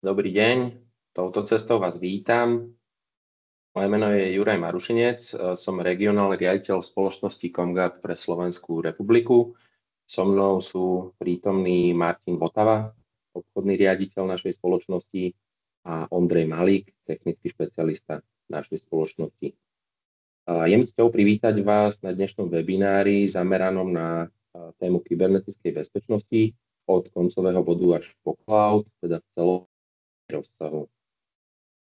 Dobrý deň, touto cestou vás vítam. Moje meno je Juraj Marušinec, som regionálny riaditeľ spoločnosti Comguard pre Slovenskú republiku. So mnou sú prítomní Martin Votava, obchodný riaditeľ našej spoločnosti, a Ondrej Malík, technický špecialista našej spoločnosti. Je mi cťou privítať vás na dnešnom webinári zameranom na tému kybernetickej bezpečnosti od koncového bodu až po cloud, teda v celom rozsahu.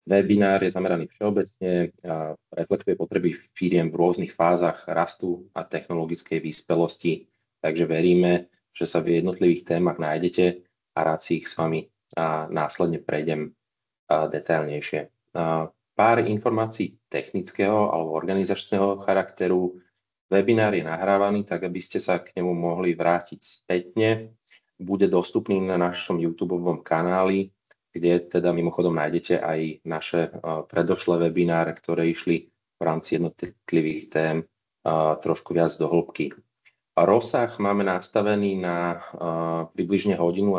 Webinár je zameraný všeobecne a reflektuje potreby firiem v rôznych fázach rastu a technologickej vyspelosti, takže veríme, že sa v jednotlivých témach nájdete a rád si ich s vami následne prejdem detailnejšie. Pár informácií technického alebo organizačného charakteru. Webinár je nahrávaný, tak aby ste sa k nemu mohli vrátiť spätne. Bude dostupný na našom YouTubeovom kanáli, kde teda mimochodom nájdete aj naše predošlé webináre, ktoré išli v rámci jednotlivých tém trošku viac do hĺbky. Rozsah máme nastavený na približne 1,5 hodiny.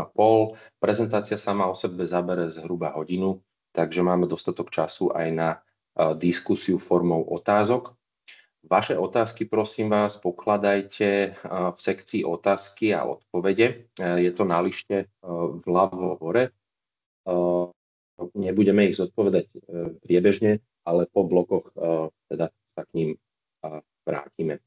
Prezentácia sama o sebe zabere zhruba hodinu, takže máme dostatok času aj na diskusiu formou otázok. Vaše otázky, prosím vás, pokladajte v sekcii otázky a odpovede. Je to na lište vľavo hore. Nebudeme ich zodpovedať priebežne, ale po blokoch teda sa k ním vrátime.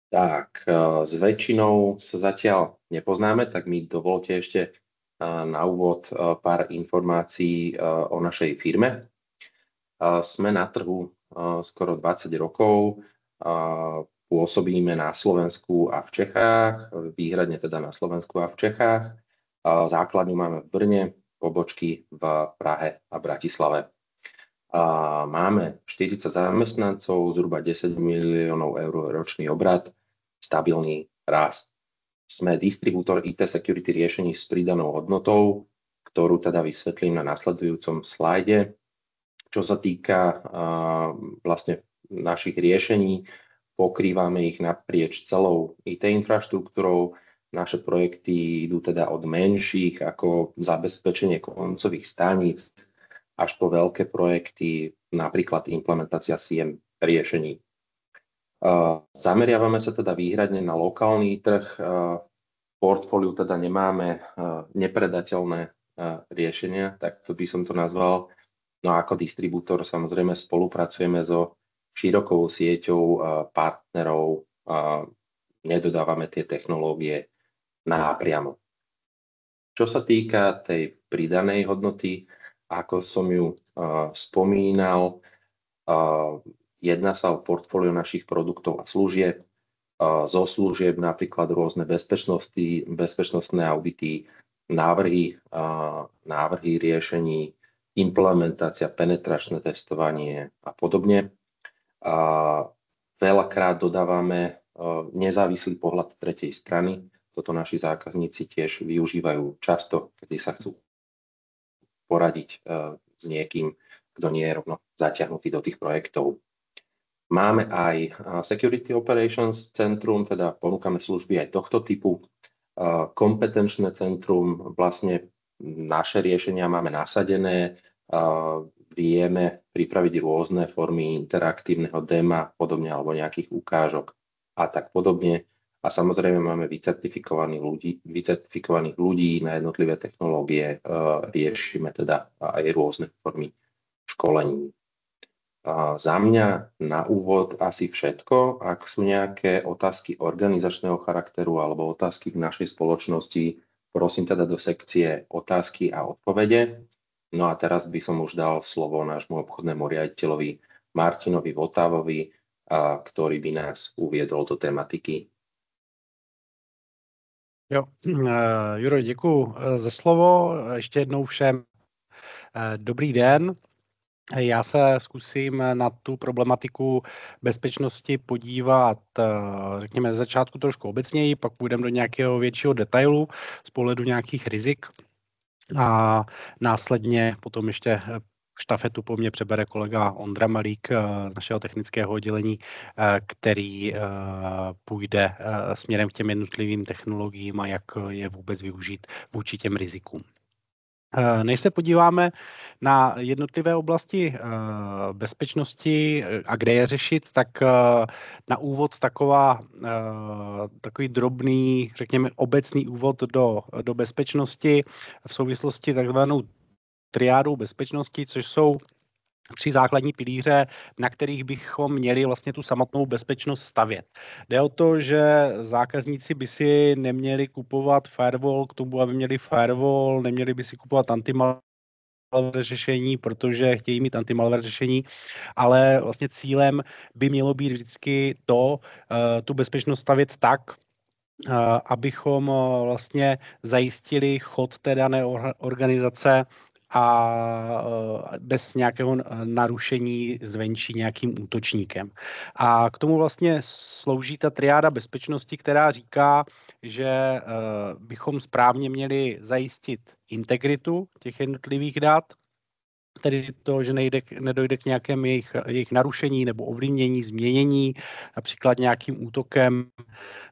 Tak, s väčšinou sa zatiaľ nepoznáme, tak mi dovolte ešte na úvod pár informácií o našej firme. Sme na trhu skoro 20 rokov, pôsobíme na Slovensku a v Čechách, výhradne teda na Slovensku a v Čechách. Základňu máme v Brne, pobočky v Prahe a Bratislave. Máme 40 zamestnancov, zhruba 10 miliónov eur ročný obrat, stabilný rast. Sme distribútor IT security riešení s pridanou hodnotou, ktorú teda vysvetlím na nasledujúcom slajde. Čo sa týka vlastne našich riešení, pokrývame ich naprieč celou IT infraštruktúrou. Naše projekty idú teda od menších ako zabezpečenie koncových staníc až po veľké projekty, napríklad implementácia SIEM riešení. Zameriavame sa teda výhradne na lokálny trh. V portfóliu teda nemáme nepredateľné riešenia, tak to by som to nazval. No a ako distribútor samozrejme spolupracujeme so širokou sieťou partnerov, nedodávame tie technológie napriamo. Čo sa týka tej pridanej hodnoty, ako som ju spomínal, jedná sa o portfólio našich produktov a služieb. Zo služieb napríklad rôzne bezpečnostné audity, návrhy riešení, implementácia, penetračné testovanie a podobne. Veľakrát dodávame nezávislý pohľad tretej strany. Toto naši zákazníci tiež využívajú často, keď sa chcú poradiť s niekým, kto nie je rovno zatiahnutý do tých projektov. Máme aj Security Operations Centrum, teda ponúkame služby aj tohto typu. Kompetenčné centrum, vlastne naše riešenia máme nasadené, vieme pripraviť rôzne formy interaktívneho dema, podobne, alebo nejakých ukážok a tak podobne. A samozrejme máme vycertifikovaných ľudí na jednotlivé technológie, riešime teda aj rôzne formy školení. Za mňa na úvod asi všetko. Ak sú nejaké otázky organizačného charakteru alebo otázky k našej spoločnosti, prosím teda do sekcie otázky a odpovede. No a teraz by som už dal slovo nášmu obchodnému riaditeľovi Martinovi Votavovi, ktorý by nás uviedol do tematiky. Jo, Juro, děkuji za slovo. Ještě jednou všem dobrý den. Já se zkusím na tu problematiku bezpečnosti podívat, řekněme, ze začátku trošku obecněji, pak půjdeme do nějakého většího detailu z pohledu nějakých rizik a následně potom ještě štafetu po mně přebere kolega Ondra Malík z našeho technického oddělení, který půjde směrem k těm jednotlivým technologiím a jak je vůbec využít vůči těm rizikům. Než se podíváme na jednotlivé oblasti bezpečnosti a kde je řešit, tak na úvod takový drobný, řekněme, obecný úvod do bezpečnosti v souvislosti takzvanou triádou bezpečnosti, což jsou 3 základní pilíře, na kterých bychom měli vlastně tu samotnou bezpečnost stavět. Jde o to, že zákazníci by si neměli kupovat firewall k tomu, aby měli firewall, neměli by si kupovat antimalware řešení, protože chtějí mít antimalware řešení, ale vlastně cílem by mělo být vždycky tu bezpečnost stavět tak, abychom vlastně zajistili chod té dané organizace a bez nějakého narušení zvenčí nějakým útočníkem. A k tomu vlastně slouží ta triáda bezpečnosti, která říká, že bychom správně měli zajistit integritu těch jednotlivých dat, tedy to, že nedojde k nějakému jejich narušení nebo ovlivnění, změnění, například nějakým útokem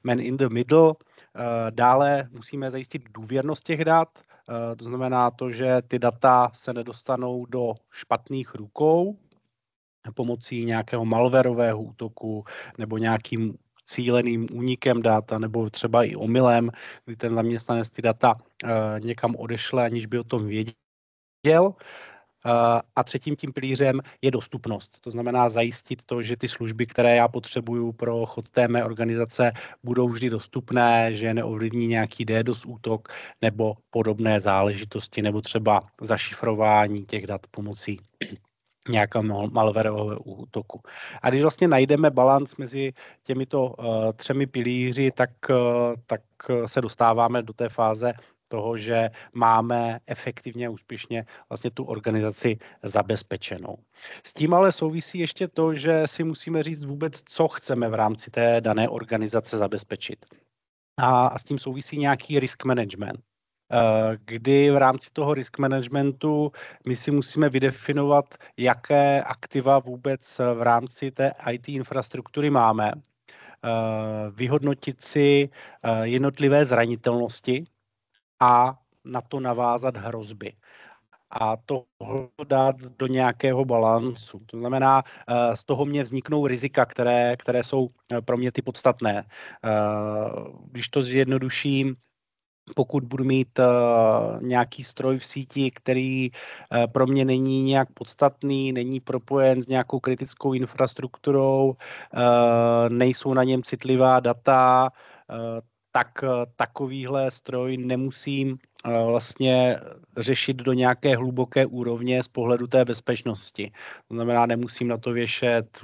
man in the middle. Dále musíme zajistit důvěrnost těch dat, to znamená to, že ty data se nedostanou do špatných rukou pomocí nějakého malwarového útoku nebo nějakým cíleným únikem dat, nebo třeba i omylem, kdy ten zaměstnanec ty data někam odešle, aniž by o tom věděl. A třetím tím pilířem je dostupnost. To znamená zajistit to, že ty služby, které já potřebuju pro chod té mé organizace, budou vždy dostupné, že neovlivní nějaký DDoS útok nebo podobné záležitosti, nebo třeba zašifrování těch dat pomocí nějakého malwarového útoku. A když vlastně najdeme balans mezi těmito 3 pilíři, tak se dostáváme do té fáze toho, že máme efektivně a úspěšně vlastně tu organizaci zabezpečenou. S tím ale souvisí ještě to, že si musíme říct vůbec, co chceme v rámci té dané organizace zabezpečit. A s tím souvisí nějaký risk management, kdy v rámci toho risk managementu my si musíme vydefinovat, jaké aktiva vůbec v rámci té IT infrastruktury máme, vyhodnotit si jednotlivé zranitelnosti a na to navázat hrozby. A to dát do nějakého balancu. To znamená, z toho mě vzniknou rizika, které jsou pro mě ty podstatné. Když to zjednoduším, pokud budu mít nějaký stroj v síti, který pro mě není nějak podstatný, není propojen s nějakou kritickou infrastrukturou, nejsou na něm citlivá data, tak takovýhle stroj nemusím vlastně řešit do nějaké hluboké úrovně z pohledu té bezpečnosti. To znamená, nemusím na to věšet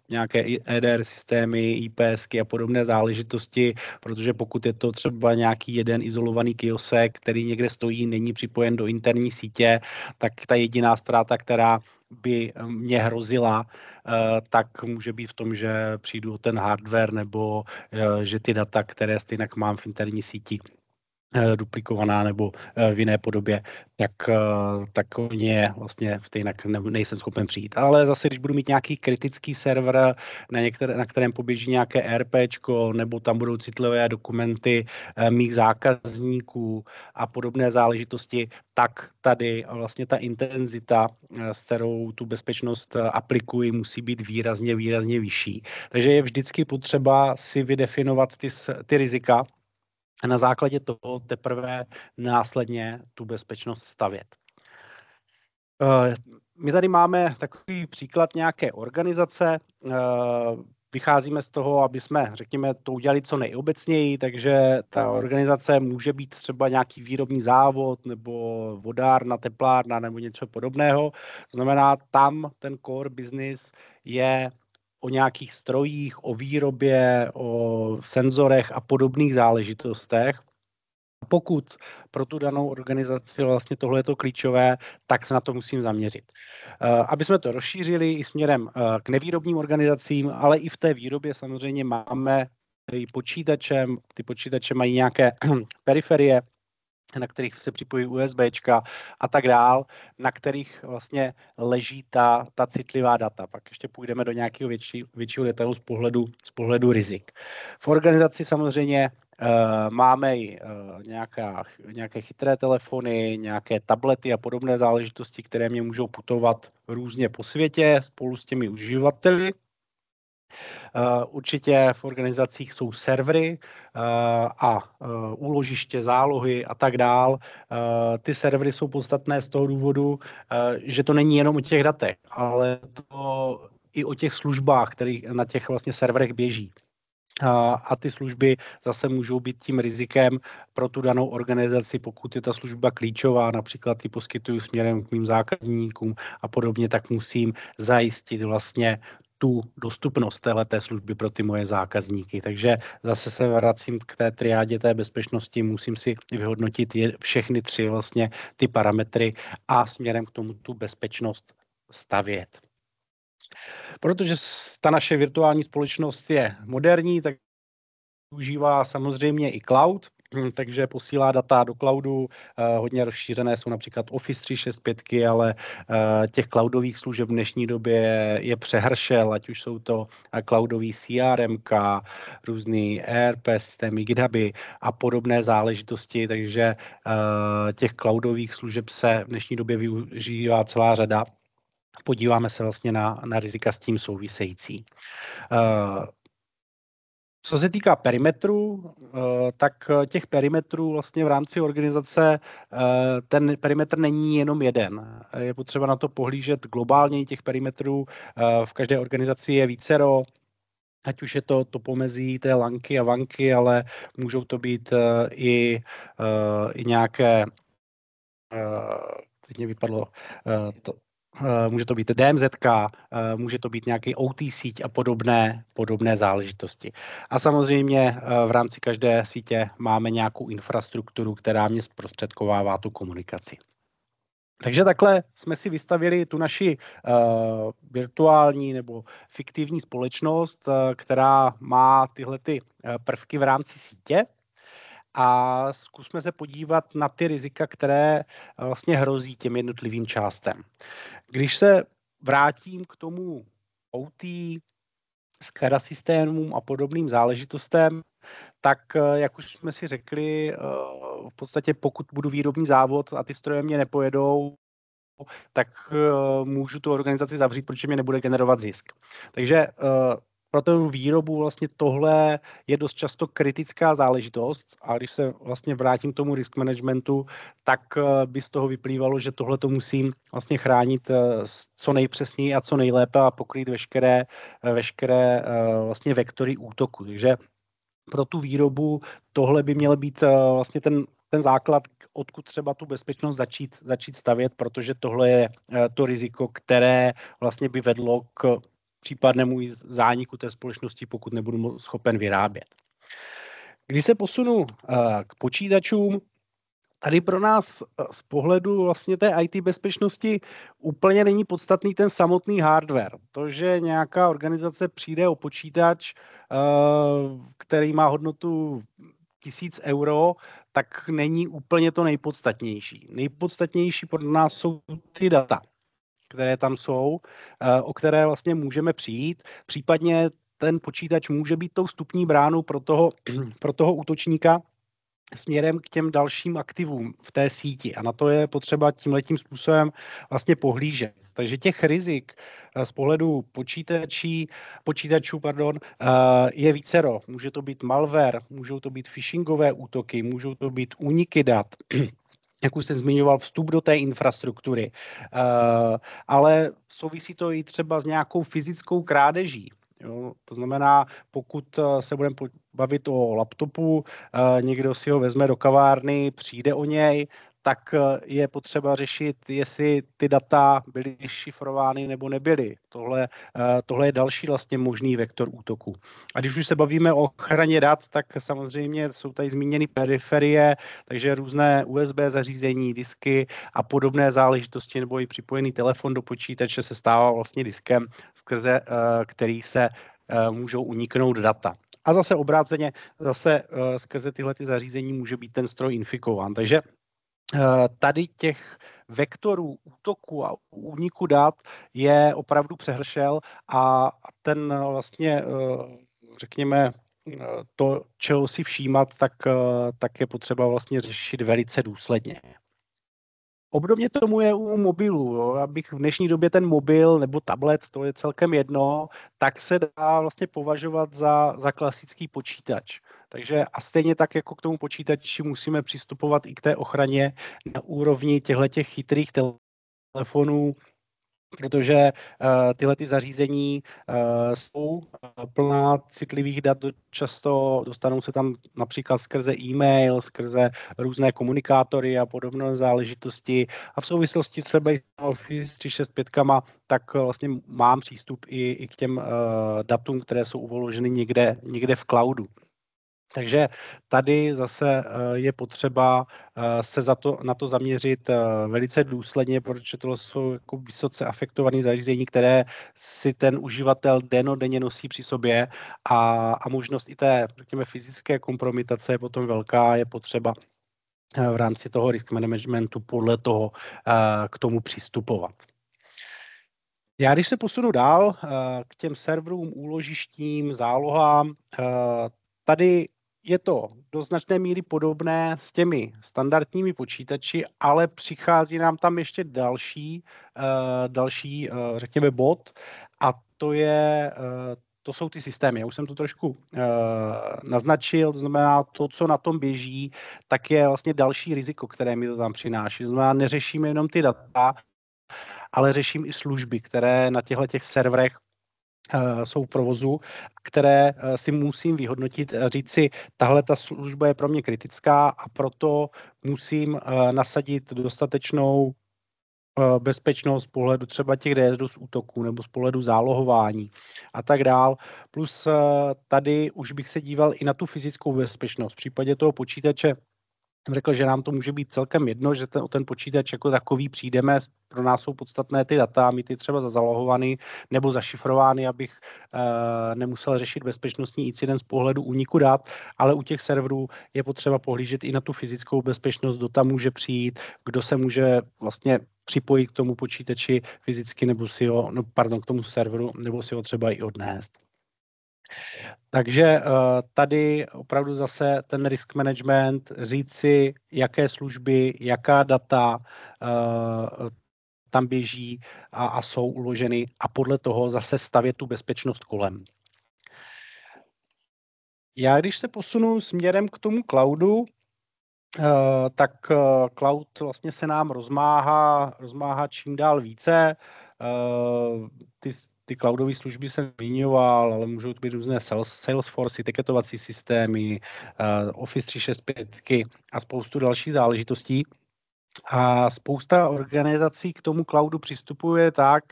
nějaké EDR systémy, IPSky a podobné záležitosti, protože pokud je to třeba nějaký jeden izolovaný kiosek, který někde stojí, není připojen do interní sítě, tak ta jediná ztráta, která by mě hrozila, tak může být v tom, že přijdu o ten hardware nebo že ty data, které stejně mám v interní síti, duplikovaná nebo v jiné podobě, tak o ně vlastně stejně nejsem schopen přijít. Ale zase, když budu mít nějaký kritický server, na kterém poběží nějaké RPčko, nebo tam budou citlivé dokumenty mých zákazníků a podobné záležitosti, tak tady vlastně ta intenzita, s kterou tu bezpečnost aplikuji, musí být výrazně vyšší. Takže je vždycky potřeba si vydefinovat ty rizika, a na základě toho teprve následně tu bezpečnost stavět. My tady máme takový příklad nějaké organizace. Vycházíme z toho, aby jsme, řekněme, to udělali co nejobecněji, takže ta organizace může být třeba nějaký výrobní závod nebo vodárna, teplárna nebo něco podobného. To znamená, tam ten core business je o nějakých strojích, o výrobě, o senzorech a podobných záležitostech. Pokud pro tu danou organizaci vlastně tohle je to klíčové, tak se na to musím zaměřit. Aby jsme to rozšířili i směrem k nevýrobním organizacím, ale i v té výrobě samozřejmě máme i počítačem. Ty počítače mají nějaké periferie, na kterých se připojí USBčka a tak dál, na kterých vlastně leží ta citlivá data. Pak ještě půjdeme do nějakého většího detailu z pohledu rizik. V organizaci samozřejmě Máme i nějaké chytré telefony, nějaké tablety a podobné záležitosti, které mě můžou putovat různě po světě spolu s těmi uživateli. Určitě v organizacích jsou servery a úložiště, zálohy a tak dál. Ty servery jsou podstatné z toho důvodu, že to není jenom o těch datech, ale to i o těch službách, které na těch vlastně serverech běží. A ty služby zase můžou být tím rizikem pro tu danou organizaci, pokud je ta služba klíčová, například ji poskytuju směrem k mým zákazníkům a podobně, tak musím zajistit vlastně tu dostupnost téhleté služby pro ty moje zákazníky. Takže zase se vracím k té triádě té bezpečnosti, musím si vyhodnotit všechny tři vlastně ty parametry a směrem k tomu tu bezpečnost stavět. Protože ta naše virtuální společnost je moderní, tak užívá samozřejmě i cloud, takže posílá data do cloudu. Hodně rozšířené jsou například Office 365, ale těch cloudových služeb v dnešní době je přehršel, ať už jsou to cloudový CRM, různý ERP systémy, GitHuby a podobné záležitosti, takže těch cloudových služeb se v dnešní době využívá celá řada. Podíváme se vlastně na rizika s tím související. Co se týká perimetru, tak těch perimetrů vlastně v rámci organizace, ten perimetr není jenom jeden. Je potřeba na to pohlížet globálně, těch perimetrů v každé organizaci je vícero, ať už je to pomezí té lanky a vanky, ale můžou to být i nějaké, teď mě vypadlo to, může to být DMZ, může to být nějaký OT síť a podobné záležitosti. A samozřejmě v rámci každé sítě máme nějakou infrastrukturu, která mě zprostředkovává tu komunikaci. Takže takhle jsme si vystavili tu naši virtuální nebo fiktivní společnost, která má tyhle ty prvky v rámci sítě. A zkusme se podívat na ty rizika, které vlastně hrozí těm jednotlivým částem. Když se vrátím k tomu OT, SCADA systémům a podobným záležitostem, tak, jak už jsme si řekli, v podstatě pokud budu výrobní závod a ty stroje mě nepojedou, tak můžu tu organizaci zavřít, protože mě nebude generovat zisk. Takže pro tu výrobu vlastně tohle je dost často kritická záležitost a když se vlastně vrátím k tomu risk managementu, tak by z toho vyplývalo, že tohle to musím vlastně chránit co nejpřesněji a co nejlépe a pokrýt veškeré vlastně vektory útoku. Takže pro tu výrobu tohle by měl být vlastně ten základ, odkud třeba tu bezpečnost začít stavět, protože tohle je to riziko, které vlastně by vedlo k případnému zániku té společnosti, pokud nebudu schopen vyrábět. Když se posunu k počítačům, tady pro nás z pohledu vlastně té IT bezpečnosti úplně není podstatný ten samotný hardware. To, že nějaká organizace přijde o počítač, který má hodnotu 1000 euro, tak není úplně to nejpodstatnější. Nejpodstatnější pro nás jsou ty data, které tam jsou, o které vlastně můžeme přijít. Případně ten počítač může být tou vstupní bránou pro toho útočníka směrem k těm dalším aktivům v té síti. A na to je potřeba tímhletím způsobem vlastně pohlížet. Takže těch rizik z pohledu počítačů je vícero. Může to být malware, můžou to být phishingové útoky, můžou to být úniky dat, jak už jsem zmiňoval, vstup do té infrastruktury. Ale souvisí to i třeba s nějakou fyzickou krádeží. Jo, to znamená, pokud se budeme bavit o laptopu, někdo si ho vezme do kavárny, přijde o něj, tak je potřeba řešit, jestli ty data byly šifrovány nebo nebyly. Tohle je další vlastně možný vektor útoku. A když už se bavíme o ochraně dat, tak samozřejmě jsou tady zmíněny periferie, takže různé USB zařízení, disky a podobné záležitosti, nebo i připojený telefon do počítače se stává vlastně diskem, skrze který se můžou uniknout data. A zase obráceně, skrze tyhle ty zařízení může být ten stroj infikován. Takže tady těch vektorů útoku a úniku dat je opravdu přehršel a ten vlastně, řekněme, to, čeho si všímat, tak je potřeba vlastně řešit velice důsledně. Obdobně tomu je u mobilů. Jo. Abych v dnešní době ten mobil nebo tablet, to je celkem jedno, tak se dá vlastně považovat za klasický počítač. Takže a stejně tak jako k tomu počítači musíme přistupovat i k té ochraně na úrovni těchto chytrých telefonů, protože tyhle ty zařízení jsou plná citlivých dat, často dostanou se tam například skrze e-mail, skrze různé komunikátory a podobné záležitosti a v souvislosti třeba i s Office 365, tak vlastně mám přístup i k těm datům, které jsou uloženy někde v cloudu. Takže tady zase je potřeba se na to zaměřit velice důsledně, protože tohle jsou jako vysoce afektované zařízení, které si ten uživatel dennodenně nosí při sobě a možnost i té, řekněme, fyzické kompromitace je potom velká, je potřeba v rámci toho risk managementu podle toho k tomu přistupovat. Já když se posunu dál k těm serverům, úložištím, zálohám, tady je to do značné míry podobné s těmi standardními počítači, ale přichází nám tam ještě další řekněme, bod a to jsou ty systémy. Já už jsem to trošku naznačil, to znamená to, co na tom běží, tak je vlastně další riziko, které mi to tam přináší. To znamená, neřešíme jenom ty data, ale řeším i služby, které na těchto serverech jsou v provozu, které si musím vyhodnotit a říct si, tahle ta služba je pro mě kritická a proto musím nasadit dostatečnou bezpečnost z pohledu třeba těch DDoS útoků nebo z pohledu zálohování a tak dál. Plus tady už bych se díval i na tu fyzickou bezpečnost. V případě toho počítače řekl, že nám to může být celkem jedno, že ten počítač jako takový přijdeme, pro nás jsou podstatné ty data, mít ty třeba zazalohovaný nebo zašifrovány, abych nemusel řešit bezpečnostní incident z pohledu úniku dat, ale u těch serverů je potřeba pohlížet i na tu fyzickou bezpečnost, kdo tam může přijít, kdo se může vlastně připojit k tomu počítači fyzicky nebo k tomu serveru, nebo si ho třeba i odnést. Takže tady opravdu zase ten risk management, říct si, jaké služby, jaká data tam běží a jsou uloženy a podle toho zase stavět tu bezpečnost kolem. Já když se posunu směrem k tomu cloudu, tak cloud vlastně se nám rozmáhá čím dál více. Ty cloudové služby jsem zmiňoval, ale můžou to být různé Salesforce, tiketovací systémy, Office 365 a spoustu dalších záležitostí. A spousta organizací k tomu cloudu přistupuje tak,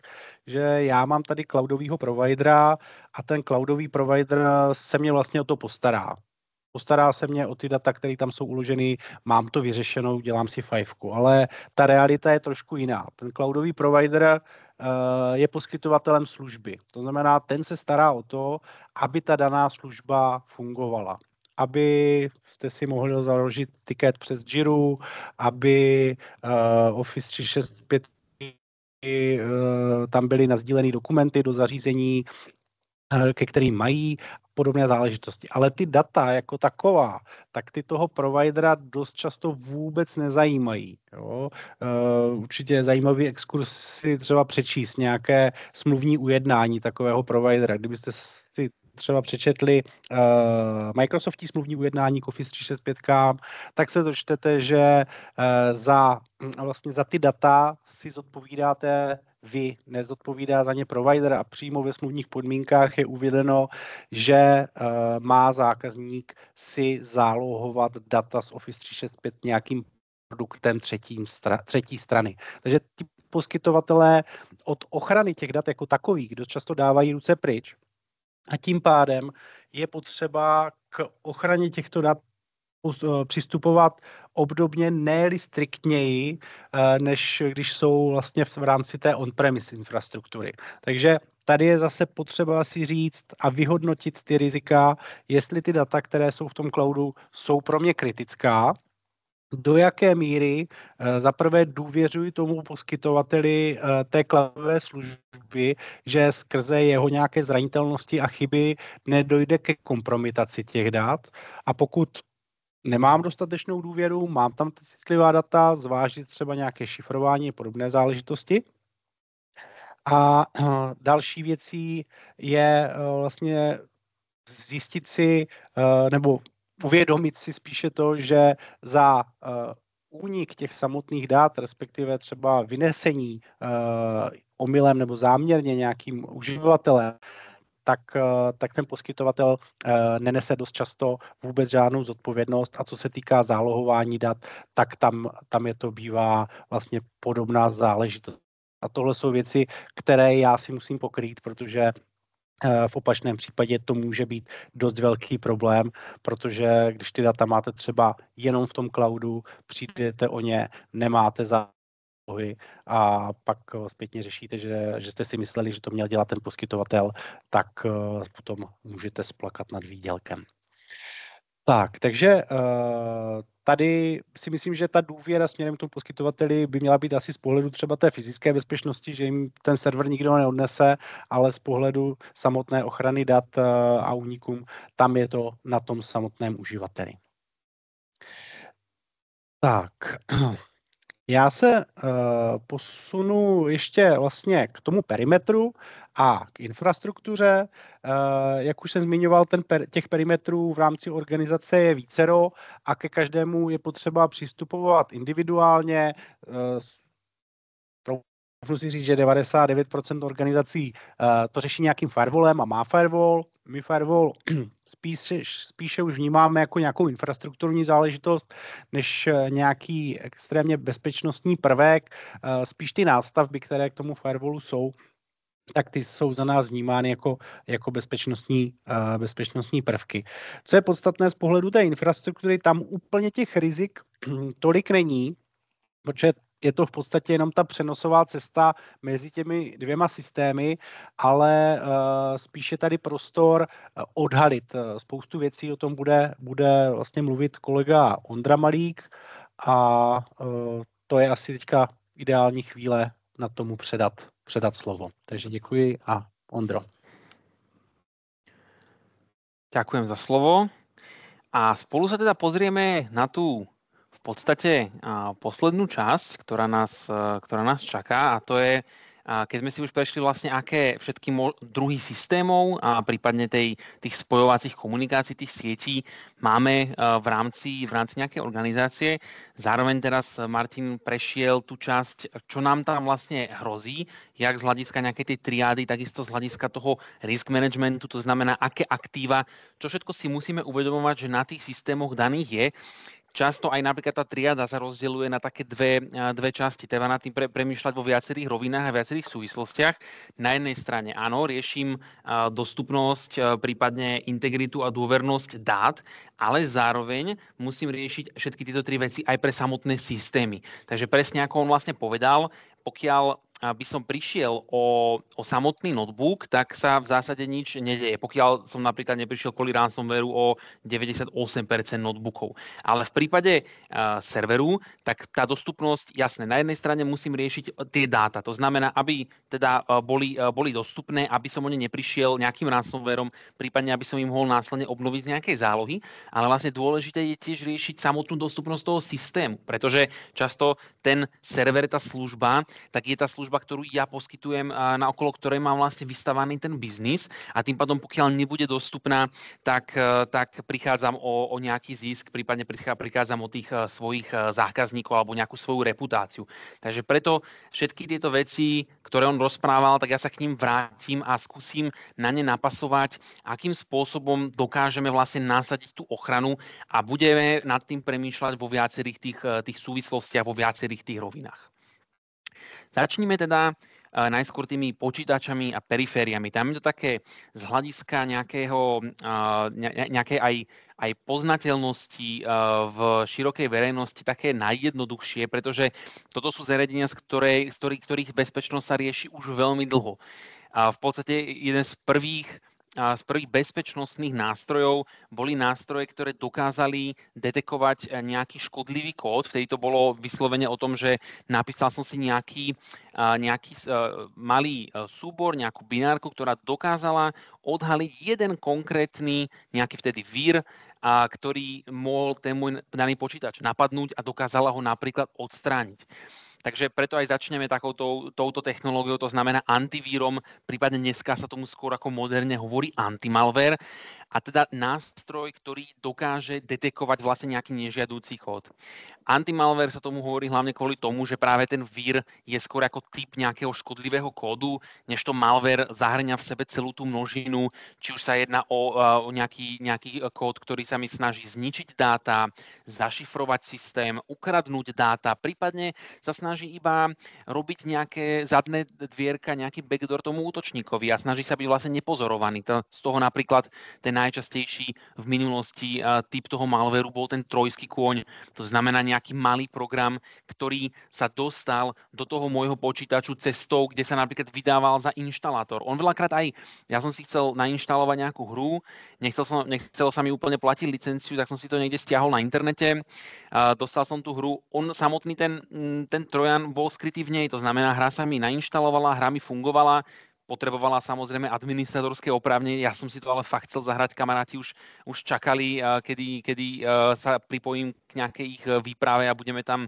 že já mám tady cloudového providera a ten cloudový provider se mě vlastně o to postará. Postará se mě o ty data, které tam jsou uloženy, mám to vyřešenou, dělám si fajfku. Ale ta realita je trošku jiná. Ten cloudový provider je poskytovatelem služby. To znamená, ten se stará o to, aby ta daná služba fungovala. Aby jste si mohli založit tiket přes Jira, aby Office 365 tam byly nasdílené dokumenty do zařízení, ke kterým mají podobné záležitosti. Ale ty data jako taková, tak ty toho providera dost často vůbec nezajímají. Jo? Určitě je zajímavý exkurs si třeba přečíst nějaké smluvní ujednání takového providera. Kdybyste si třeba přečetli Microsoftí smluvní ujednání k Office 365, tak se dočtete, že za ty data si zodpovídáte vy, nezodpovídá za ně provider a přímo ve smluvních podmínkách je uvedeno, že má zákazník si zálohovat data z Office 365 nějakým produktem třetí strany. Takže ty poskytovatelé od ochrany těch dat jako takových dost často dávají ruce pryč a tím pádem je potřeba k ochraně těchto dat přistupovat obdobně, ne-li striktněji, než když jsou vlastně v rámci té on-premise infrastruktury. Takže tady je zase potřeba si říct a vyhodnotit ty rizika, jestli ty data, které jsou v tom cloudu, jsou pro mě kritická, do jaké míry zaprvé důvěřuji tomu poskytovateli té cloudové služby, vstupy, že skrze jeho nějaké zranitelnosti a chyby nedojde ke kompromitaci těch dat. A pokud nemám dostatečnou důvěru, mám tam citlivá data, zvážit třeba nějaké šifrování a podobné záležitosti. A další věcí je vlastně zjistit si nebo uvědomit si spíše to, že za únik těch samotných dat, respektive třeba vynesení omylem nebo záměrně nějakým uživatelem, tak ten poskytovatel nenese dost často vůbec žádnou zodpovědnost. A co se týká zálohování dat, tak tam je to bývá vlastně podobná záležitost. A tohle jsou věci, které já si musím pokrýt, protože v opačném případě to může být dost velký problém, protože když ty data máte třeba jenom v tom cloudu, přijdete o ně, nemáte zálohy a pak zpětně řešíte, že jste si mysleli, že to měl dělat ten poskytovatel, tak potom můžete splakat nad výdělkem. Tak, takže tady si myslím, že ta důvěra směrem k tomu poskytovateli by měla být asi z pohledu třeba té fyzické bezpečnosti, že jim ten server nikdo neodnese, ale z pohledu samotné ochrany dat a únikům, tam je to na tom samotném uživateli. Tak, já se posunu ještě vlastně k tomu perimetru a k infrastruktuře. Jak už jsem zmiňoval, těch perimetrů v rámci organizace je vícero a ke každému je potřeba přistupovat individuálně. Můžu si říct, že 99% organizací to řeší nějakým firewallem a má firewall. My firewall spíše už vnímáme jako nějakou infrastrukturní záležitost, než nějaký extrémně bezpečnostní prvek. Spíš ty nástavby, které k tomu firewallu jsou, tak ty jsou za nás vnímány jako bezpečnostní prvky. Co je podstatné z pohledu té infrastruktury, tam úplně těch rizik tolik není, protože je to v podstatě jenom ta přenosová cesta mezi těmi dvěma systémy, ale spíše tady prostor odhalit spoustu věcí. O tom bude vlastně mluvit kolega Ondra Malík a to je asi teďka ideální chvíle na tomu předat slovo. Takže děkuji a Ondro. Ďakujem za slovo a spolu sa teda pozrieme na tú v podstate poslednú časť, ktorá nás čaká, a to je, keď sme si už prešli vlastne aké všetky druhy systémov a prípadne tých spojovacích komunikácií, tých sietí máme v rámci nejakej organizácie. Zároveň teraz Martin prešiel tú časť, čo nám tam vlastne hrozí, jak z hľadiska nejakej tej triády, takisto z hľadiska toho risk managementu, to znamená, aké aktíva, čo všetko si musíme uvedomovať, že na tých systémoch daných je. Často aj napríklad tá triáda sa rozdeľuje na také dve časti. Treba nad tým premýšľať vo viacerých rovinách a viacerých súvislostiach. Na jednej strane áno, riešim dostupnosť, prípadne integritu a dôvernosť dát, ale zároveň musím riešiť všetky tieto tri veci aj pre samotné systémy. Takže presne ako on vlastne povedal, pokiaľ by som prišiel o samotný notebook, tak sa v zásade nič nedeje. Pokiaľ som napríklad neprišiel kvôli ransomwareu o 98% notebookov. Ale v prípade serveru, tak tá dostupnosť, jasné, na jednej strane musím riešiť tie dáta. To znamená, aby teda boli dostupné, aby som o ne neprišiel nejakým ransomwareom, prípadne aby som im mohol následne obnoviť z nejakej zálohy. Ale vlastne dôležité je tiež riešiť samotnú dostupnosť toho systému, pretože často ten server, tá služba, tak je tá služba, ktorú ja poskytujem, na okolo ktorej mám vlastne vystavaný ten biznis, a tým pádom, pokiaľ nebude dostupná, tak prichádzam o nejaký zisk, prípadne prichádzam o tých svojich zákazníkov alebo nejakú svoju reputáciu. Takže preto všetky tieto veci, ktoré on rozprával, tak ja sa k ním vrátim a skúsim na ne napasovať, akým spôsobom dokážeme vlastne nasadiť tú ochranu, a budeme nad tým premýšľať vo viacerých tých súvislostiach, vo viacerých tých rovinách. Začníme teda najskôr tými počítačami a perifériami. Tam je to také z hľadiska nejakej aj poznateľnosti v širokej verejnosti také najjednoduchšie, pretože toto sú zariadenia, z ktorých bezpečnosť sa rieši už veľmi dlho. A v podstate jeden z prvých z prvých bezpečnostných nástrojov boli nástroje, ktoré dokázali detekovať nejaký škodlivý kód. Vtedy to bolo vyslovene o tom, že napísal som si nejaký malý súbor, nejakú binárku, ktorá dokázala odhaliť jeden konkrétny nejaký vtedy vír, ktorý mohol ten môj daný počítač napadnúť a dokázala ho napríklad odstrániť. Takže preto aj začneme touto technológiou, to znamená antivírom, prípadne dneska sa tomu skôr ako moderne hovorí antimalware, a teda nástroj, ktorý dokáže detekovať vlastne nejaký nežiadúci kód. Antimalware sa tomu hovorí hlavne kvôli tomu, že práve ten vír je skôr ako typ nejakého škodlivého kódu, než to malware zahrňa v sebe celú tú množinu, či už sa jedná o nejaký kód, ktorý sa mi snaží zničiť dáta, zašifrovať systém, ukradnúť dáta, prípadne sa snaží iba robiť nejaké zadné dvierka, nejaký backdoor tomu útočníkovi a snaží sa byť vlastne nepozorovaný. Z toho napríklad ten najčastejší v minulosti typ toho malvéru bol ten trojský kôň. To znamená nejaký malý program, ktorý sa dostal do toho môjho počítaču cestou, kde sa napríklad vydával za inštalátor. On veľakrát aj, ja som si chcel nainštalovať nejakú hru, nechcelo sa mi úplne platiť licenciu, tak som si to niekde stiahol na internete, dostal som tú hru. On samotný ten trojan bol skrytý v nej, to znamená, hra sa mi nainštalovala, hra mi fungovala, potrebovala samozrejme administratorské oprávnenie. Ja som si to ale fakt chcel zahrať, kamaráti už čakali, kedy sa pripojím k nejakej ich výprave a budeme tam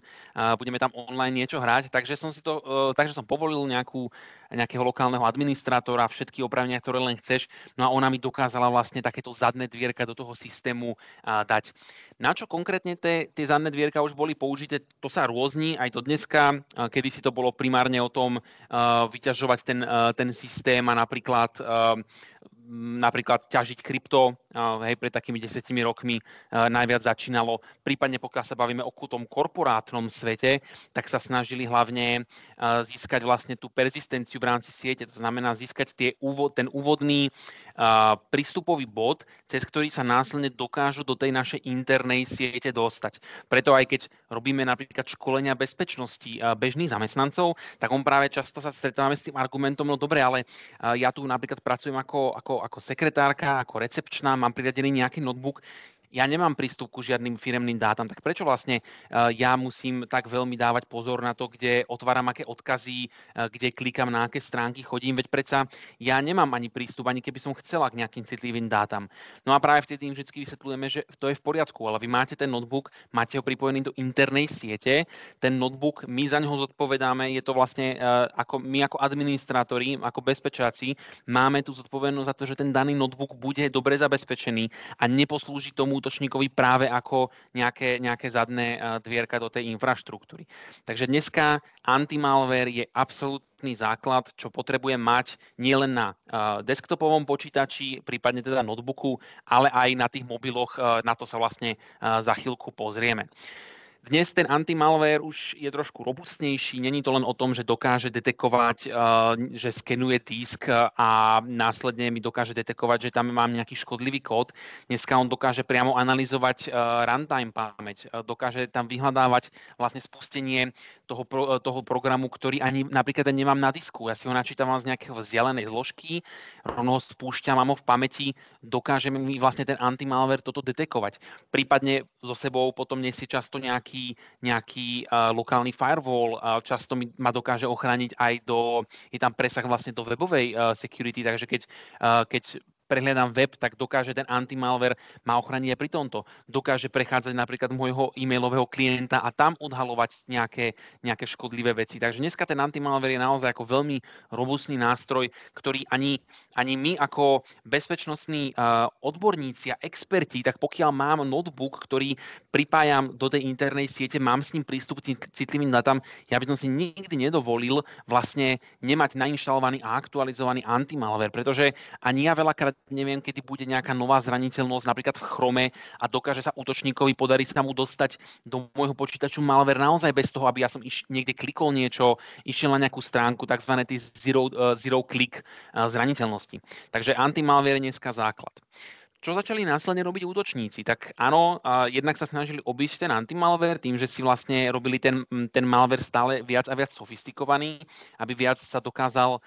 online niečo hrať. Takže som povolil nejakého lokálneho administrátora, všetky oprávnenia, ktoré len chceš. No a ona mi dokázala vlastne takéto zadné dvierka do toho systému dať. Na čo konkrétne tie zadné dvierka už boli použité, to sa rôzni aj do dneska. Kedysi to bolo primárne o tom vyťažovať ten systém a napríklad ťažiť krypto, pred takými 10 rokmi najviac začínalo. Prípadne pokiaľ sa bavíme o tom korporátnom svete, tak sa snažili hlavne získať vlastne tú persistenciu v rámci siete, to znamená získať ten úvodný prístupový bod, cez ktorý sa následne dokážu do tej našej internej siete dostať. Preto aj keď robíme napríklad školenia bezpečnosti bežných zamestnancov, tak on práve často sa stretávame s tým argumentom, no dobre, ale ja tu napríklad pracujem ako sekretárka, ako recepčná, mám priradený nejaký notebook, ja nemám prístup ku žiadnym firemným dátam, tak prečo vlastne ja musím tak veľmi dávať pozor na to, kde otváram aké odkazy, kde klikám na aké stránky chodím, veď predsa ja nemám ani prístup, ani keby som chcela k nejakým citlivým dátam. No a práve vtedy im vždy vysvetľujeme, že to je v poriadku, ale vy máte ten notebook, máte ho pripojený do internej siete, ten notebook, my za ňoho zodpovedáme, je to vlastne my ako administrátori, ako bezpečáci, máme tú zodpovednosť za to, že ten daný notebook bude dobre zabezpečený a neposlúži tomu útočníkovi práve ako nejaké zadné dvierka do tej infraštruktúry. Takže dneska antimalware je absolútny základ, čo potrebujem mať nielen na desktopovom počítači, prípadne teda notebooku, ale aj na tých mobiloch, na to sa vlastne za chvíľku pozrieme. Dnes ten antimalware už je trošku robustnejší, není to len o tom, že dokáže detekovať, že skenuje disk a následne mi dokáže detekovať, že tam mám nejaký škodlivý kód. Dneska on dokáže priamo analyzovať runtime pamäť, dokáže tam vyhľadávať vlastne spustenie toho programu, ktorý ani napríklad nemám na disku. Ja si ho načítavam z nejakého vzdialenej zložky, rovno ho spúšťam, mám ho v pamäti, dokáže mi vlastne ten antimalware toto detekovať. Prípadne so sebou potom nesie často nejaký lokálny firewall, často ma dokáže ochrániť aj je tam presah vlastne do webovej security, takže keď prehliadam web, tak dokáže ten antimalware ma ochrániť aj pri tomto. Dokáže prechádzať napríklad môjho e-mailového klienta a tam odhalovať nejaké škodlivé veci. Takže dneska ten antimalware je naozaj ako veľmi robustný nástroj, ktorý ani my ako bezpečnostní odborníci a experti, tak pokiaľ mám notebook, ktorý pripájam do tej internej siete, mám s ním prístup k citlivým dátam, ja by som si nikdy nedovolil vlastne nemať nainštalovaný a aktualizovaný antimalware, pretože ani ja veľakrát neviem, kedy bude nejaká nová zraniteľnosť, napríklad v Chrome a dokáže sa útočníkovi, podarí sa mu dostať do môjho počítaču malware naozaj bez toho, aby ja som niekde klikol niečo, išiel na nejakú stránku, takzvané zero click zraniteľnosti. Takže antimalware je dneska základ. čo začali následne robiť útočníci? Tak áno, jednak sa snažili obísť ten antimalware tým, že si vlastne robili ten malware stále viac a viac sofistikovaný, aby viac sa dokázal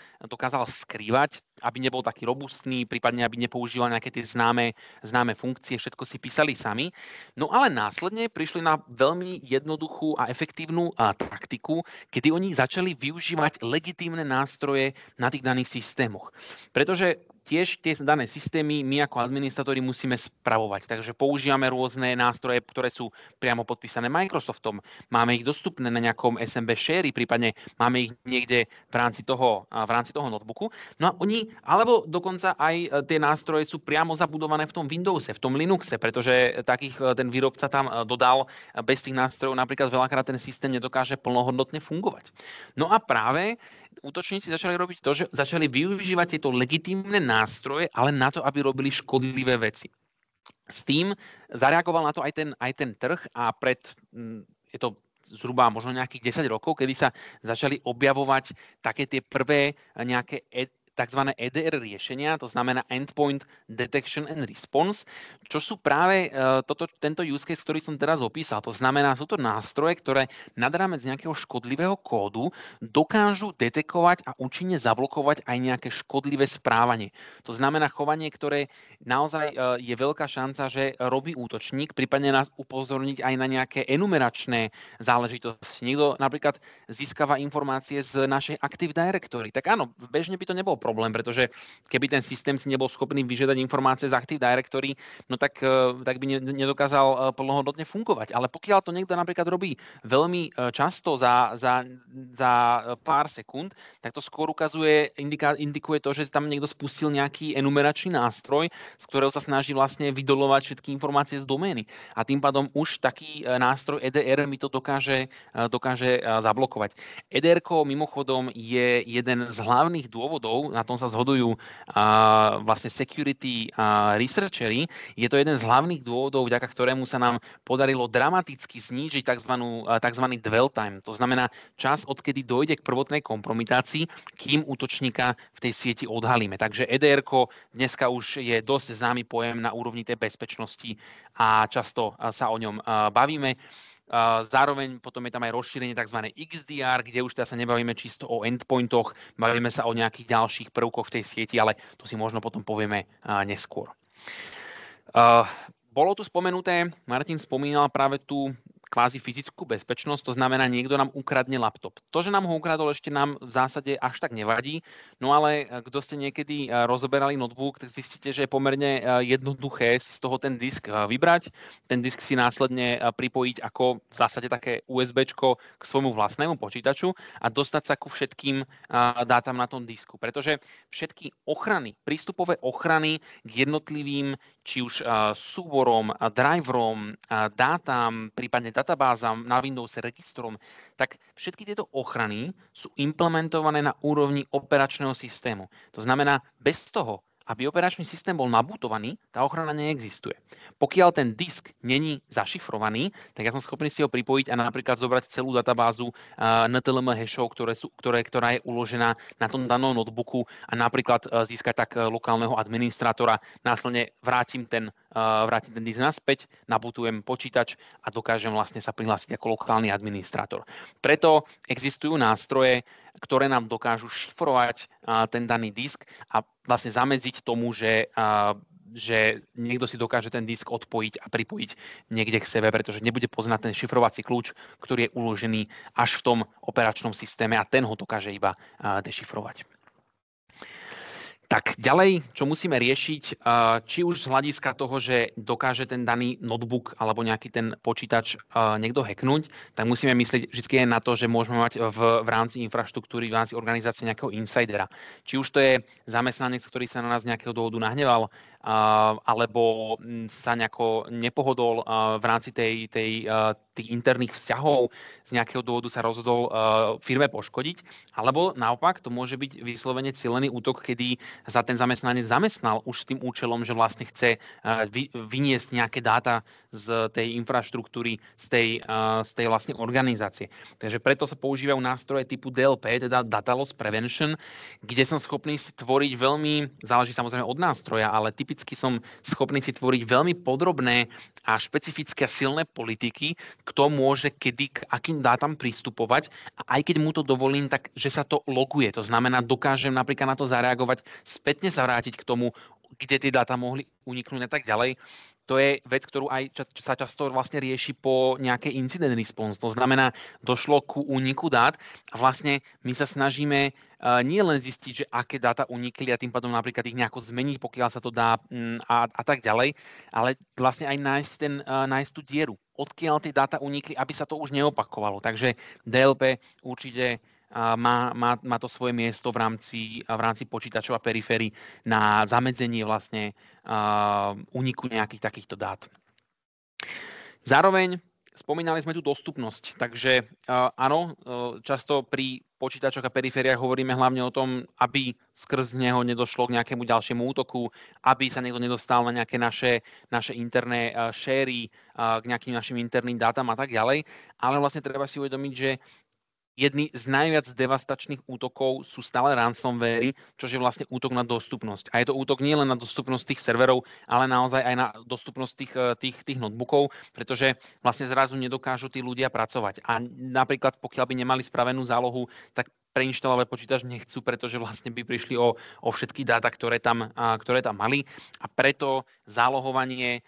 skrývať, aby nebol taký robustný, prípadne aby nepoužíval nejaké tie známe funkcie, všetko si písali sami. No ale následne prišli na veľmi jednoduchú a efektívnu taktiku, kedy oni začali využívať legitímne nástroje na tých daných systémoch. Pretože tiež tie dané systémy my ako administratóri musíme spravovať. Takže používame rôzne nástroje, ktoré sú priamo podpísané Microsoftom. Máme ich dostupné na nejakom SMB share, prípadne máme ich niekde v rámci toho notebooku. No a oni, alebo dokonca aj tie nástroje sú priamo zabudované v tom Windowse, v tom Linuxe, pretože takých ten výrobca tam dodal. Bez tých nástrojov napríklad veľakrát ten systém nedokáže plnohodnotne fungovať. No a práve útočníci začali robiť to, že začali využívať tieto legitímne nástroje, ale na to, aby robili škodlivé veci. S tým zareagoval na to aj ten trh a je to zhruba možno nejakých 10 rokov, kedy sa začali objavovať také tie prvé nejaké tzv. EDR riešenia, to znamená Endpoint Detection and Response, čo sú práve tento use case, ktorý som teraz opísal. To znamená, sú to nástroje, ktoré nad rámec nejakého škodlivého kódu dokážu detekovať a účinne zablokovať aj nejaké škodlivé správanie. To znamená chovanie, ktoré naozaj je veľká šanca, že robí útočník, prípadne nás upozorniť aj na nejaké enumeračné záležitosti. Niekto napríklad získava informácie z našej Active Directory. Tak áno, bežne by to nebol problém, pretože keby ten systém si nebol schopný vyžiadať informácie z Active Directory, no tak by nedokázal plnohodnotne fungovať. Ale pokiaľ to niekto napríklad robí veľmi často za pár sekúnd, tak to skôr indikuje to, že tam niekto spustil nejaký enumeračný nástroj, z ktorého sa snaží vlastne vydolovať všetky informácie z domény. A tým pádom už taký nástroj EDR mi to dokáže zablokovať. EDR-ko mimochodom je jeden z hlavných dôvodov, na tom sa zhodujú vlastne security researchery. Je to jeden z hlavných dôvodov, vďaka ktorému sa nám podarilo dramaticky znížiť tzv. Dwell time. To znamená čas, odkedy dojde k prvotnej kompromitácii, kým útočníka v tej sieti odhalíme. Takže EDR-ko dneska už je dosť známy pojem na úrovni tej bezpečnosti a často sa o ňom bavíme. Zároveň potom je tam aj rozšírenie tzv. XDR, kde už teda sa nebavíme čisto o endpointoch, bavíme sa o nejakých ďalších prvkoch v tej sieti, ale to si možno potom povieme neskôr. Bolo tu spomenuté, Martin spomínal práve tú kvázi fyzickú bezpečnosť, to znamená, niekto nám ukradne laptop. To, že nám ho ukradol, ešte nám v zásade až tak nevadí, no ale kto ste niekedy rozoberali notebook, tak zistíte, že je pomerne jednoduché z toho ten disk vybrať, ten disk si následne pripojiť ako v zásade také USBčko k svojmu vlastnému počítaču a dostať sa ku všetkým dátam na tom disku, pretože všetky ochrany, prístupové ochrany k jednotlivým či už súborom, driverom, dátam, prípadne databázam na Windowse, registrom, tak všetky tieto ochrany sú implementované na úrovni operačného systému. To znamená, bez toho, aby operačný systém bol nabútovaný, tá ochrana neexistuje. Pokiaľ ten disk není zašifrovaný, tak ja som schopný si ho pripojiť a napríklad zobrať celú databázu NTLM hashov, ktorá je uložená na tom danom notebooku a napríklad získať tak lokálneho administrátora. Následne vrátim ten disk naspäť, nabútujem počítač a dokážem vlastne sa prihlásiť ako lokálny administrátor. Preto existujú nástroje, ktoré nám dokážu šifrovať ten daný disk a vlastne zamedziť tomu, že niekto si dokáže ten disk odpojiť a pripojiť niekde k sebe, pretože nebude poznať ten šifrovací kľúč, ktorý je uložený až v tom operačnom systéme a ten ho dokáže iba dešifrovať. Tak ďalej, čo musíme riešiť, či už z hľadiska toho, že dokáže ten daný notebook alebo nejaký ten počítač niekto hacknúť, tak musíme myslieť vždy na to, že môžeme mať v rámci infraštruktúry, v rámci organizácie nejakého insidera. Či už to je zamestnanec, ktorý sa na nás z nejakého dôvodu nahneval, alebo sa nejako nepohodol v rámci tých interných vzťahov, z nejakého dôvodu sa rozhodol firme poškodiť, alebo naopak to môže byť vyslovene cielený útok, kedy sa ten zamestnanec zamestnal už s tým účelom, že vlastne chce vyniesť nejaké dáta z tej infraštruktúry, z tej vlastne organizácie. Takže preto sa používajú nástroje typu DLP, teda Data Loss Prevention, kde som schopný si tvoriť záleží samozrejme od nástroja, ale typicky typicky som schopný si tvoriť veľmi podrobné a špecifické a silné politiky, kto môže kedy k akým dátam pristupovať a aj keď mu to dovolím, tak že sa to loguje. To znamená, dokážem napríklad na to zareagovať, spätne sa vrátiť k tomu, kde tie dáta mohli uniknúť a tak ďalej. To je vec, ktorú aj sa často vlastne rieši po nejakej incident response. To znamená, došlo ku úniku dát a vlastne my sa snažíme nie len zistiť, že aké dáta unikli a tým pádom napríklad ich nejako zmeniť, pokiaľ sa to dá a tak ďalej, ale vlastne aj nájsť tú dieru, odkiaľ tie dáta unikli, aby sa to už neopakovalo. Takže DLP určite má to svoje miesto v rámci počítačov a periférií na zamedzenie vlastne úniku nejakých takýchto dát. Zároveň spomínali sme tu dostupnosť, takže áno, často pri počítačoch a perifériách hovoríme hlavne o tom, aby skrz neho nedošlo k nejakému ďalšiemu útoku, aby sa niekto nedostal na nejaké naše interné šéry, k nejakým našim interným dátam a tak ďalej, ale vlastne treba si uvedomiť, že jedný z najviac devastačných útokov sú stále ransomwary, čo je vlastne útok na dostupnosť. A je to útok nie len na dostupnosť tých serverov, ale naozaj aj na dostupnosť tých notebookov, pretože vlastne zrazu nedokážu tí ľudia pracovať. A napríklad, pokiaľ by nemali spravenú zálohu, tak preinštalovať počítač nechcú, pretože vlastne by prišli o všetky dáta, ktoré tam mali. A preto zálohovanie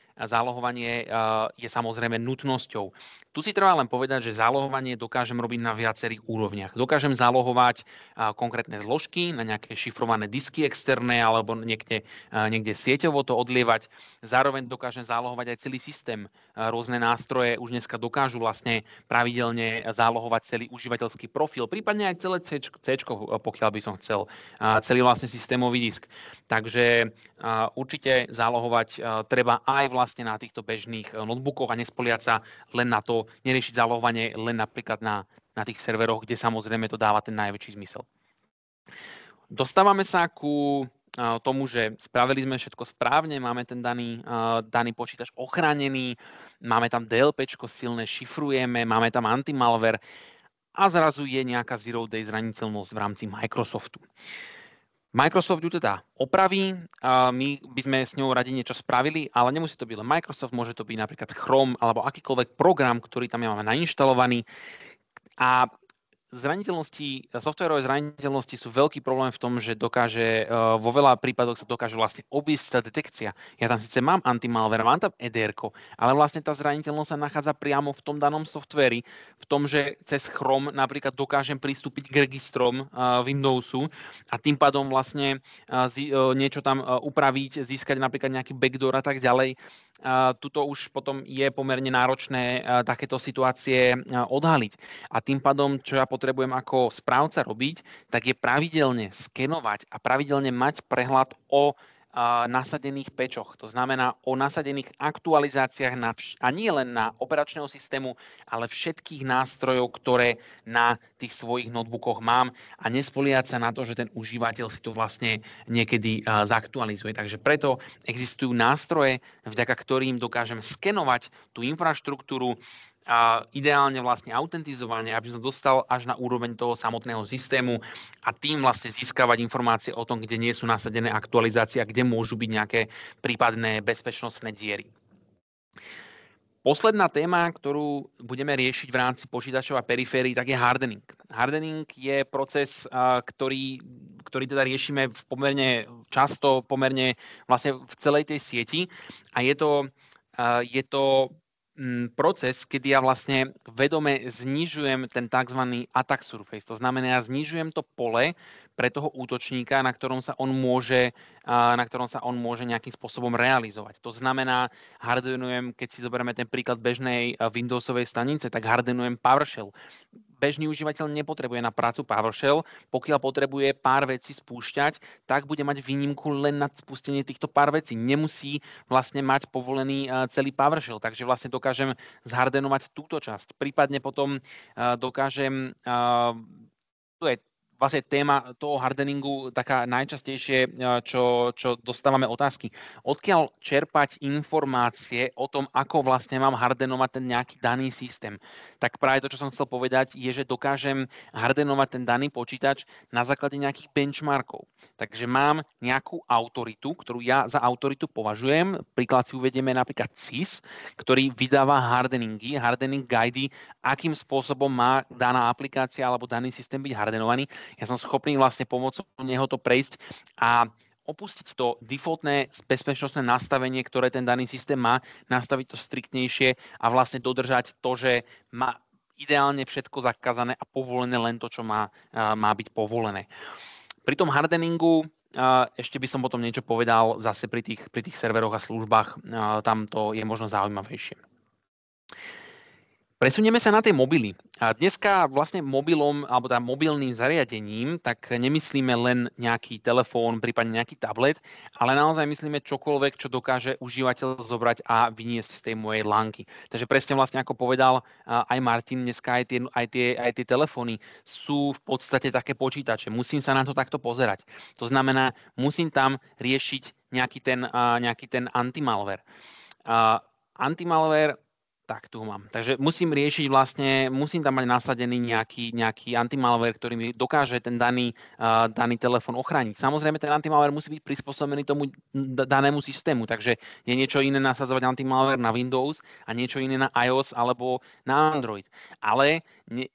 je samozrejme nutnosťou. Tu si treba len povedať, že zálohovanie dokážem robiť na viacerých úrovniach. Dokážem zálohovať konkrétne zložky na nejaké šifrované disky externé alebo niekde sieťovo to odlievať. Zároveň dokážem zálohovať aj celý systém. Rôzne nástroje už dneska dokážu vlastne pravidelne zálohovať celý užívateľský profil, prípadne aj celé C-čko, pokiaľ by som chcel, celý vlastne systémový disk. Takže určite zálohovať treba aj vlastne na týchto bežných notebookoch a nespoliať sa len na to, neriešiť zálohovanie len napríklad na tých serveroch, kde samozrejme to dáva ten najväčší zmysel. Dostávame sa ku tomu, že spravili sme všetko správne, máme ten daný počítač ochránený, máme tam DLPčko silné, šifrujeme, máme tam antimalware a zrazu je nejaká zero day zraniteľnosť v rámci Microsoftu. Microsoft ju teda opraví, my by sme s ňou radi niečo spravili, ale nemusí to byť len Microsoft, môže to byť napríklad Chrome alebo akýkoľvek program, ktorý tam máme nainštalovaný. A softwarové zraniteľnosti sú veľký problém v tom, že vo veľa prípadoch sa dokáže vlastne obísť tá detekcia. Ja tam síce mám antimalware, mám tam EDR-ko, ale vlastne tá zraniteľnosť sa nachádza priamo v tom danom softveri, v tom, že cez Chrome napríklad dokážem pristúpiť k registrom Windowsu a tým pádom vlastne niečo tam upraviť, získať napríklad nejaký backdoor a tak ďalej. Tuto už potom je pomerne náročné takéto situácie odhaliť. A tým pádom, čo ja potrebujem ako správca robiť, tak je pravidelne skenovať a pravidelne mať prehľad o nasadených pečoch. To znamená o nasadených aktualizáciách a nie len na operačného systému, ale všetkých nástrojov, ktoré na tých svojich notebookoch mám a nespoliehať sa na to, že ten užívateľ si to vlastne niekedy zaktualizuje. Takže preto existujú nástroje, vďaka ktorým dokážem skenovať tú infraštruktúru, a ideálne vlastne autentizovanie, aby som dostal až na úroveň toho samotného systému a tým vlastne získavať informácie o tom, kde nie sú nasadené aktualizácie a kde môžu byť nejaké prípadné bezpečnostné diery. Posledná téma, ktorú budeme riešiť v rámci počítačov a periférií, tak je hardening. Hardening je proces, ktorý teda riešime pomerne často, pomerne vlastne v celej tej sieti a je to proces, kedy ja vlastne vedome znižujem ten tzv. Attack surface. To znamená, ja znižujem to pole pre toho útočníka, na ktorom sa on môže nejakým spôsobom realizovať. To znamená, hardenujem, keď si zoberieme ten príklad bežnej Windowsovej stanice, tak hardenujem PowerShell. Bežný užívateľ nepotrebuje na prácu PowerShell, pokiaľ potrebuje pár vecí spúšťať, tak bude mať výnimku len na spustenie týchto pár vecí. Nemusí vlastne mať povolený celý PowerShell, takže vlastne dokážem zhardenovať túto časť. Prípadne potom dokážem, tu je vlastne téma toho hardeningu taká najčastejšie, čo dostávame otázky. Odkiaľ čerpať informácie o tom, ako vlastne mám hardenovať ten nejaký daný systém? Tak práve to, čo som chcel povedať, je, že dokážem hardenovať ten daný počítač na základe nejakých benchmarkov. Takže mám nejakú autoritu, ktorú ja za autoritu považujem. Príklad si uvedieme napríklad CIS, ktorý vydáva hardening guidy, akým spôsobom má daná aplikácia alebo daný systém byť hardenovaný. Ja som schopný vlastne pomocou neho to prejsť a opustiť to defaultné bezpečnostné nastavenie, ktoré ten daný systém má, nastaviť to striktnejšie a vlastne dodržať to, že má ideálne všetko zakázané a povolené len to, čo má byť povolené. Pri tom hardeningu ešte by som potom niečo povedal zase pri tých serveroch a službách, tam to je možno zaujímavejšie. Presunieme sa na tie mobily. A dneska vlastne mobilom, alebo teda mobilným zariadením, tak nemyslíme len nejaký telefón, prípadne nejaký tablet, ale naozaj myslíme čokoľvek, čo dokáže užívateľ zobrať a vyniesť z tej mojej lánky. Takže presne vlastne ako povedal aj Martin, dneska aj tie telefóny sú v podstate také počítače. Musím sa na to takto pozerať. To znamená, musím tam riešiť nejaký ten antimalware. Antimalware, tak tu mám. Takže musím tam mať nasadený nejaký antimalware, ktorý mi dokáže ten daný telefón ochrániť. Samozrejme, ten antimalware musí byť prispôsobený tomu danému systému, takže je niečo iné nasadzovať antimalware na Windows a niečo iné na iOS alebo na Android. Ale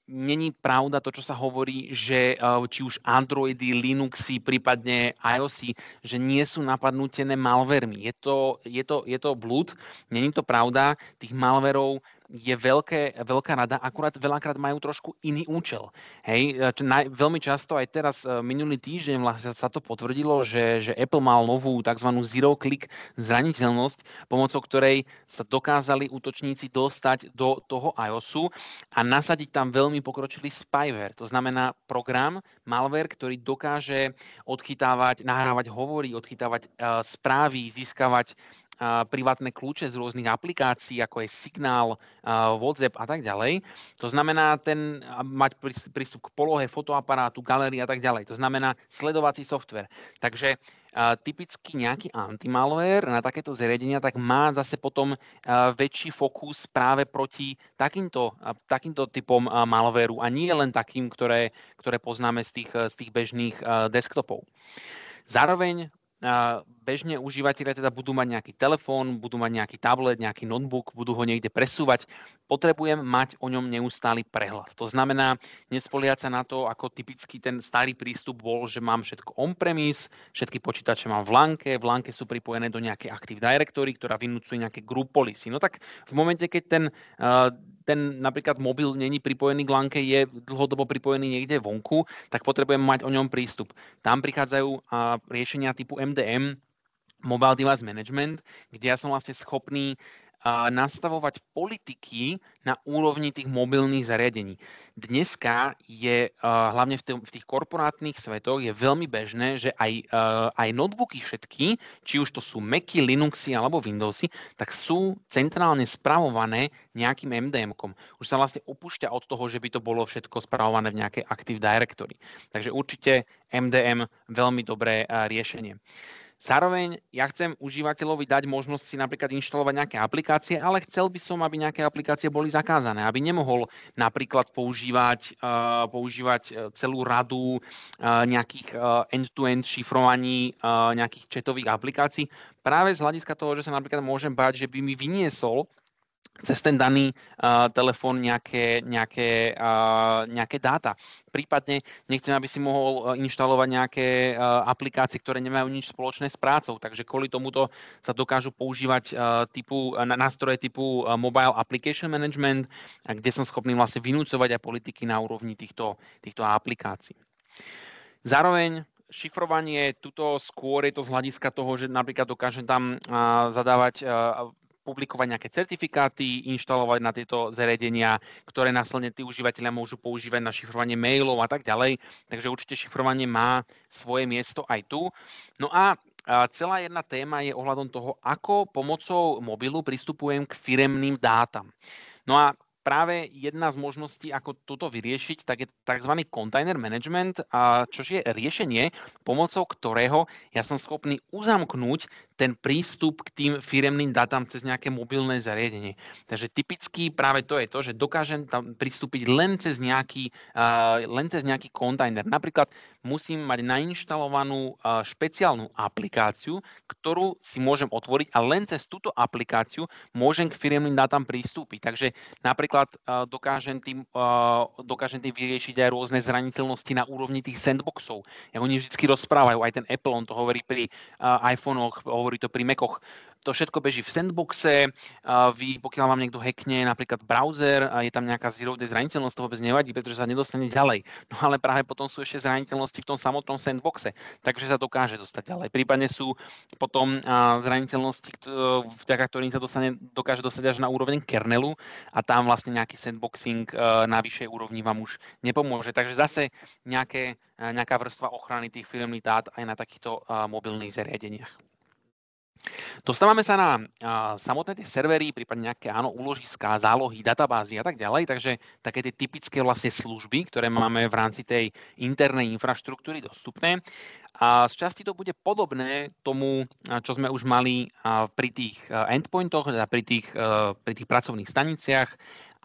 není pravda to, čo sa hovorí, že či už Androidy, Linuxy, prípadne iOSy, že nie sú napadnutené malvermi. Je to blúd, není to pravda. Tých malverov je veľká rada, akurát veľakrát majú trošku iný účel. Hej, veľmi často aj teraz minulý týždeň vlastne sa to potvrdilo, že Apple mal novú tzv. Zero-click zraniteľnosť, pomocou ktorej sa dokázali útočníci dostať do toho iOSu a nasadiť tam veľmi pokročilý spyware. To znamená program, malware, ktorý dokáže odchytávať, nahrávať hovory, odchytávať správy, získavať privátne kľúče z rôznych aplikácií, ako je Signál, WhatsApp a tak ďalej. To znamená mať prístup k polohe, fotoaparátu, galérii a tak ďalej. To znamená sledovací software. Takže typicky nejaký antimalware na takéto zariadenia tak má zase potom väčší fokus práve proti takýmto typom malwareu a nie len takým, ktoré poznáme z tých bežných desktopov. Zároveň bežne užívateľia teda budú mať nejaký telefón, budú mať nejaký tablet, nejaký notebook, budú ho niekde presúvať. Potrebujem mať o ňom neustály prehľad. To znamená, nespoliehať sa na to, ako typicky ten starý prístup bol, že mám všetko on-premise, všetky počítače mám v lánke sú pripojené do nejakej Active Directory, ktorá vynúcuje nejaké group policy. No tak v momente, keď ten napríklad mobil není pripojený k lánke, je dlhodobo pripojený niekde vonku, tak potrebujem mať o ňom prístup. Tam prichádzajú riešenia typu MDM, Mobile Device Management, kde ja som vlastne schopný nastavovať politiky na úrovni tých mobilných zariadení. Dneska je hlavne v tých korporátnych svetoch je veľmi bežné, že aj notebooky všetky, či už to sú Macy, Linuxy alebo Windowsy, tak sú centrálne spravované nejakým MDM-kom. Už sa vlastne opúšťa od toho, že by to bolo všetko spravované v nejakej Active Directory. Takže určite MDM veľmi dobré riešenie. Zároveň ja chcem užívateľovi dať možnosť si napríklad inštalovať nejaké aplikácie, ale chcel by som, aby nejaké aplikácie boli zakázané, aby nemohol napríklad používať celú radu nejakých end-to-end šifrovaní nejakých chatových aplikácií. Práve z hľadiska toho, že sa napríklad môžem báť, že by mi vyniesol cez ten daný telefón nejaké dáta. Prípadne nechcem, aby si mohol inštalovať nejaké aplikácie, ktoré nemajú nič spoločné s prácou. Takže kvôli tomuto sa dokážu používať nástroje typu Mobile Application Management, kde som schopný vlastne vynúcovať aj politiky na úrovni týchto aplikácií. Zároveň šifrovanie, tuto skôr je to z hľadiska toho, že napríklad dokážem tam zadávať publikovať nejaké certifikáty, inštalovať na tieto zariadenia, ktoré následne tí užívateľia môžu používať na šifrovanie mailov a tak ďalej. Takže určite šifrovanie má svoje miesto aj tu. No a celá jedna téma je ohľadom toho, ako pomocou mobilu pristupujem k firemným dátam. No a práve jedna z možností, ako toto vyriešiť, tak je tzv. Container management, čo je riešenie, pomocou ktorého ja som schopný uzamknúť ten prístup k tým firemným dátam cez nejaké mobilné zariadenie. Takže typicky práve to je to, že dokážem tam pristúpiť len cez nejaký kontajner. Napríklad musím mať nainštalovanú špeciálnu aplikáciu, ktorú si môžem otvoriť a len cez túto aplikáciu môžem k firemným dátam pristúpiť. Takže napríklad dokážem tým vyriešiť aj rôzne zraniteľnosti na úrovni tých sandboxov. Ja oni vždy rozprávajú, aj ten Apple, on to hovorí pri iPhonech, hovorí to pri Macoch. To všetko beží v sandboxe, pokiaľ vám niekto hackne napríklad browser a je tam nejaká zero day zraniteľnosť, to vôbec nevadí, pretože sa nedostane ďalej. No ale práve potom sú ešte zraniteľnosti v tom samotnom sandboxe, takže sa dokáže dostať ďalej. Prípadne sú potom zraniteľnosti, vďaka ktorým sa dokáže dostať až na úroveň kernelu a tam vlastne nejaký sandboxing na vyššej úrovni vám už nepomôže. Takže zase nejaká vrstva ochrany tých firemných dát aj na takýchto mobilných zariadeniach. Dostávame sa na samotné tie servery, prípadne nejaké úložiská, zálohy, databázy a tak ďalej, takže také tie typické vlastne služby, ktoré máme v rámci tej internej infraštruktúry dostupné. A z časti to bude podobné tomu, čo sme už mali pri tých endpointoch, teda pri tých pracovných staniciach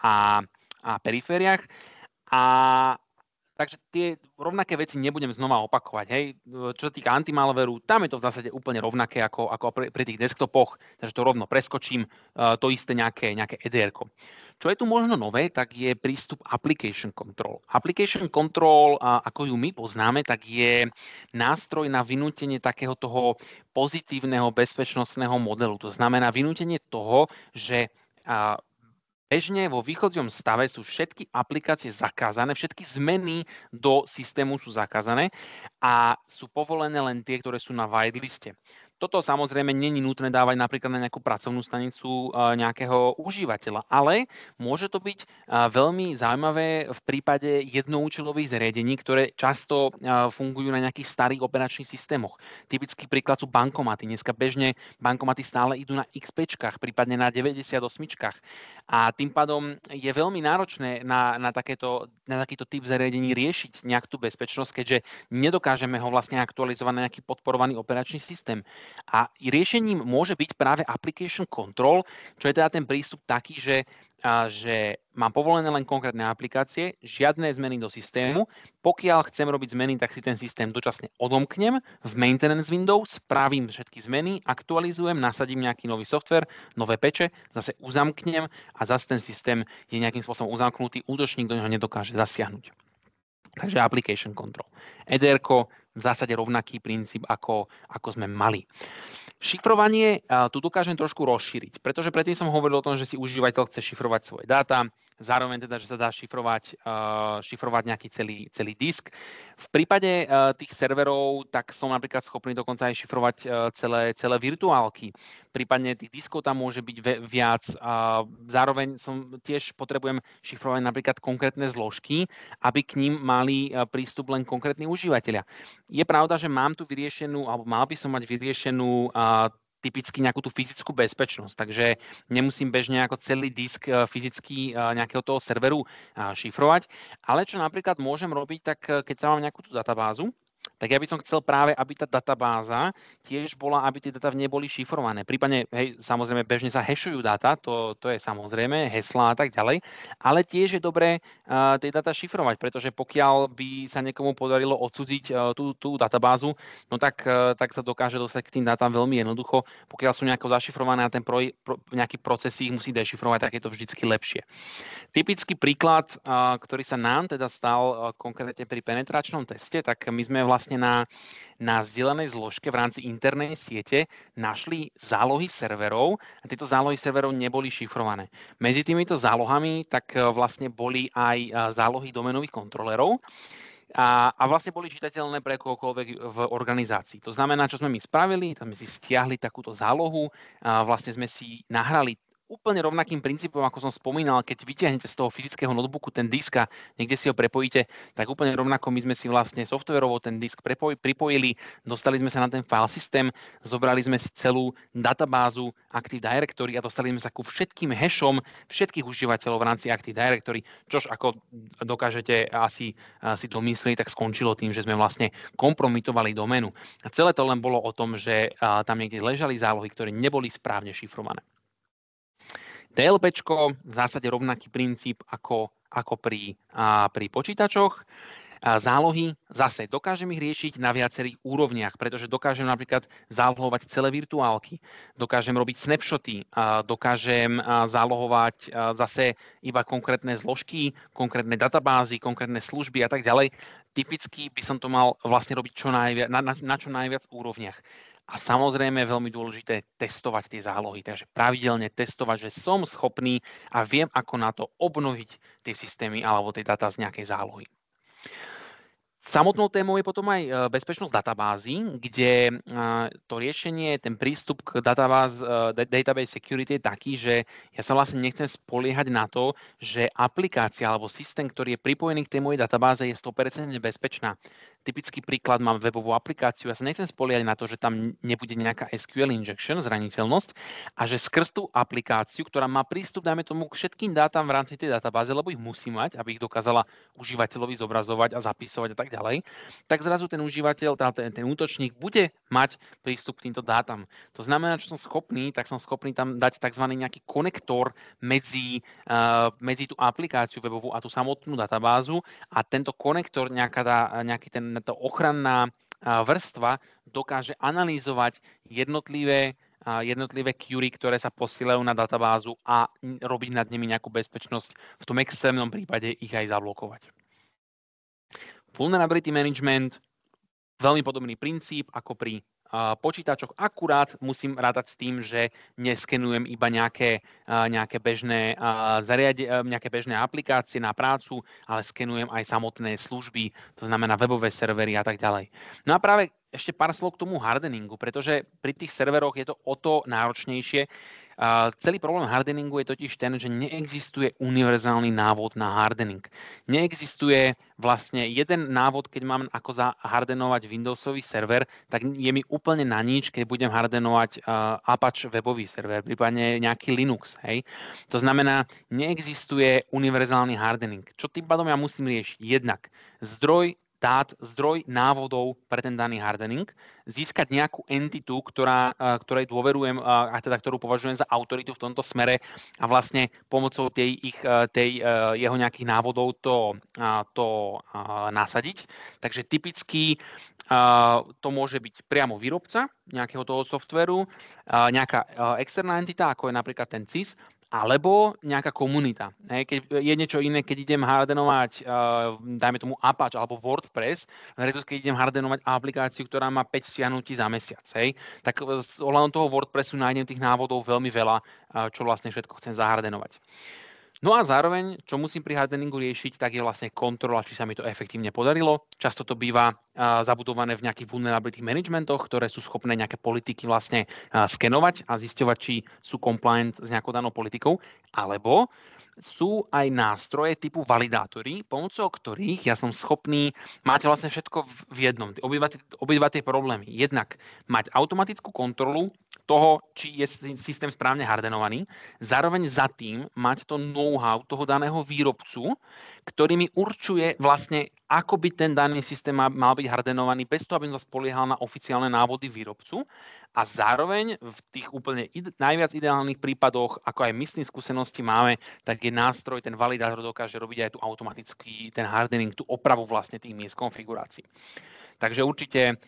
a perifériách. Takže tie rovnaké veci nebudem znova opakovať. Hej. Čo sa týka antimalveru, tam je to v zásade úplne rovnaké ako pri tých desktopoch, takže to rovno preskočím, to isté nejaké EDR-ko. Čo je tu možno nové, tak je prístup Application Control. Application Control, ako ju my poznáme, tak je nástroj na vynútenie takého toho pozitívneho bezpečnostného modelu. To znamená vynútenie toho, že bežne vo východziom stave sú všetky aplikácie zakázané, všetky zmeny do systému sú zakázané a sú povolené len tie, ktoré sú na whiteliste. Toto samozrejme nie je nutné dávať napríklad na nejakú pracovnú stanicu nejakého užívateľa, ale môže to byť veľmi zaujímavé v prípade jednoúčelových zariadení, ktoré často fungujú na nejakých starých operačných systémoch. Typický príklad sú bankomaty. Dneska bežne bankomaty stále idú na XPčkách, prípadne na 98čkách. A tým pádom je veľmi náročné na takýto typ zariadení riešiť nejak tú bezpečnosť, keďže nedokážeme ho vlastne aktualizovať na nejaký podporovaný operačný systém. A riešením môže byť práve Application Control, čo je teda ten prístup taký, že mám povolené len konkrétne aplikácie, žiadne zmeny do systému. Pokiaľ chcem robiť zmeny, tak si ten systém dočasne odomknem v Maintenance Window, spravím všetky zmeny, aktualizujem, nasadím nejaký nový software, nové peče, zase uzamknem a zase ten systém je nejakým spôsobom uzamknutý, útočník do neho nedokáže zasiahnuť. Takže Application Control. EDR-ko v zásade rovnaký princíp, ako sme mali. Šifrovanie tu dokážem trošku rozšíriť, pretože predtým som hovoril o tom, že si užívateľ chce šifrovať svoje dáta, zároveň teda, že sa dá šifrovať nejaký celý disk. V prípade tých serverov, tak som napríklad schopný dokonca aj šifrovať celé virtuálky. Prípadne tých diskov tam môže byť viac. Zároveň tiež potrebujem šifrovať napríklad konkrétne zložky, aby k ním mali prístup len konkrétni užívateľia. Je pravda, že mám tu vyriešenú, alebo mal by som mať vyriešenú typicky nejakú tú fyzickú bezpečnosť, takže nemusím bežne ako celý disk fyzicky nejakého toho serveru šifrovať, ale čo napríklad môžem robiť, tak keď tam mám nejakú tú databázu, tak ja by som chcel práve, aby tá databáza tiež bola, aby tie dáta neboli šifrované. Prípadne, samozrejme, bežne sa hashujú dáta, to je samozrejme, heslá a tak ďalej, ale tiež je dobré tie dáta šifrovať, pretože pokiaľ by sa niekomu podarilo odcudziť tú databázu, no tak sa dokáže dostať k tým dátam veľmi jednoducho. Pokiaľ sú nejako zašifrované a ten nejaký proces ich musí dešifrovať, tak je to vždycky lepšie. Typický príklad, ktorý sa nám teda stal konkrétne pri penetračnom teste, tak my sme vlastne na zdieľanej zložke v rámci internej siete našli zálohy serverov a tieto zálohy serverov neboli šifrované. Medzi týmito zálohami tak vlastne boli aj zálohy doménových kontrolerov a vlastne boli čitateľné pre kohokoľvek v organizácii. To znamená, čo sme my spravili, tam sme si stiahli takúto zálohu, vlastne sme si nahrali úplne rovnakým princípom, ako som spomínal, keď vytiahnete z toho fyzického notebooku ten disk a niekde si ho prepojíte, tak úplne rovnako my sme si vlastne softverovo ten disk pripojili, dostali sme sa na ten file systém, zobrali sme si celú databázu Active Directory a dostali sme sa ku všetkým hashom všetkých užívateľov v rámci Active Directory, čož ako dokážete asi si domyslieť, tak skončilo tým, že sme vlastne kompromitovali doménu. A celé to len bolo o tom, že tam niekde ležali zálohy, ktoré neboli správne šifrované. DLPčko, v zásade rovnaký princíp ako pri počítačoch. Zálohy zase dokážem ich riešiť na viacerých úrovniach, pretože dokážem napríklad zálohovať celé virtuálky, dokážem robiť snapshoty, dokážem zálohovať zase iba konkrétne zložky, konkrétne databázy, konkrétne služby a tak ďalej. Typicky by som to mal vlastne robiť na čo najviac úrovniach. A samozrejme je veľmi dôležité testovať tie zálohy, takže pravidelne testovať, že som schopný a viem, ako na to obnoviť tie systémy alebo tie dáta z nejakej zálohy. Samotnou témou je potom aj bezpečnosť databázy, kde to riešenie, ten prístup k database security je taký, že ja sa vlastne nechcem spoliehať na to, že aplikácia alebo systém, ktorý je pripojený k tej mojej databáze, je 100% bezpečná. Typický príklad, mám webovú aplikáciu, ja sa nechcem spoliehať na to, že tam nebude nejaká SQL injection, zraniteľnosť, a že skrz tú aplikáciu, ktorá má prístup, dajme tomu, k všetkým dátam v rámci tej databáze, lebo ich musí mať, aby ich dokázala užívateľovi zobrazovať a zapisovať a tak ďalej, tak zrazu ten užívateľ, ten útočník bude mať prístup k týmto dátam. To znamená, čo som schopný, tak som schopný tam dať tzv. Nejaký konektor medzi tú aplikáciu webovú a tú samotnú databázu a tento konektor, tá ochranná vrstva dokáže analyzovať jednotlivé query, ktoré sa posielajú na databázu a robiť nad nimi nejakú bezpečnosť. V tom extrémnom prípade ich aj zablokovať. Vulnerability management, veľmi podobný princíp ako pri počítačoch, akurát musím rátať s tým, že neskenujem iba nejaké bežné nejaké bežné aplikácie na prácu, ale skenujem aj samotné služby, to znamená webové servery a tak ďalej. No a práve ešte pár slov k tomu hardeningu, pretože pri tých serveroch je to o to náročnejšie. Celý problém hardeningu je totiž ten, že neexistuje univerzálny návod na hardening. Neexistuje vlastne jeden návod, keď mám ako zahardenovať Windowsový server, tak je mi úplne na nič, keď budem hardenovať Apache webový server, prípadne nejaký Linux. Hej. To znamená, neexistuje univerzálny hardening. Čo tým pádom ja musím riešiť? Jednak zdroj návodov pre ten daný hardening, získať nejakú entitu, ktorej dôverujem a teda ktorú považujem za autoritu v tomto smere a vlastne pomocou jeho nejakých návodov to nasadiť. Takže typicky to môže byť priamo výrobca nejakého toho softvéru, nejaká externá entita, ako je napríklad ten CIS, alebo nejaká komunita. Keď je niečo iné, keď idem hardenovať, dajme tomu Apache alebo WordPress, versus keď idem hardenovať aplikáciu, ktorá má 5 stiahnutí za mesiac. Tak ohľadom toho WordPressu nájdem tých návodov veľmi veľa, čo vlastne všetko chcem zahardenovať. No a zároveň, čo musím pri hardeningu riešiť, tak je vlastne kontrola, či sa mi to efektívne podarilo. Často to býva zabudované v nejakých vulnerability managementoch, ktoré sú schopné nejaké politiky vlastne skenovať a zisťovať, či sú compliant s nejakou danou politikou, alebo sú aj nástroje typu validátory, pomocou ktorých ja som schopný mať vlastne všetko v jednom. Obidva tie problémy. Jednak mať automatickú kontrolu toho, či je systém správne hardenovaný, zároveň za tým mať to know-how toho daného výrobcu, ktorý mi určuje vlastne, ako by ten daný systém mal byť hardenovaný, bez toho, aby som sa spoliehal na oficiálne návody výrobcu. A zároveň v tých úplne najviac ideálnych prípadoch, ako aj my s tým skúsenosti máme, tak je nástroj, ten validátor dokáže robiť aj tu automaticky ten hardening, tú opravu vlastne tých miest konfigurácií. Takže určite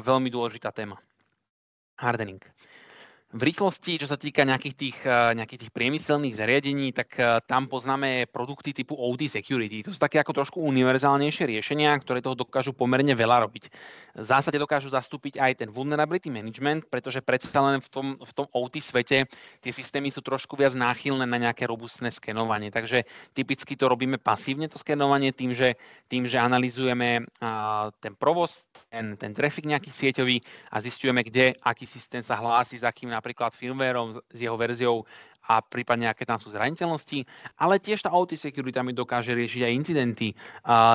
veľmi dôležitá téma. Hardening. V rýchlosti, čo sa týka nejakých tých priemyselných zariadení, tak tam poznáme produkty typu OT Security. To sú také ako trošku univerzálnejšie riešenia, ktoré toho dokážu pomerne veľa robiť. V zásade dokážu zastúpiť aj ten vulnerability management, pretože predsa len v tom OT svete tie systémy sú trošku viac náchylné na nejaké robustné skenovanie. Takže typicky to robíme pasívne, to skenovanie, tým, že analyzujeme ten provoz, ten trafik nejaký sieťový a zisťujeme, kde aký systém sa hlási s akým napríklad firmwareom, s jeho verziou a prípadne aké tam sú zraniteľnosti, ale tiež tá OT security mi dokáže riešiť aj incidenty,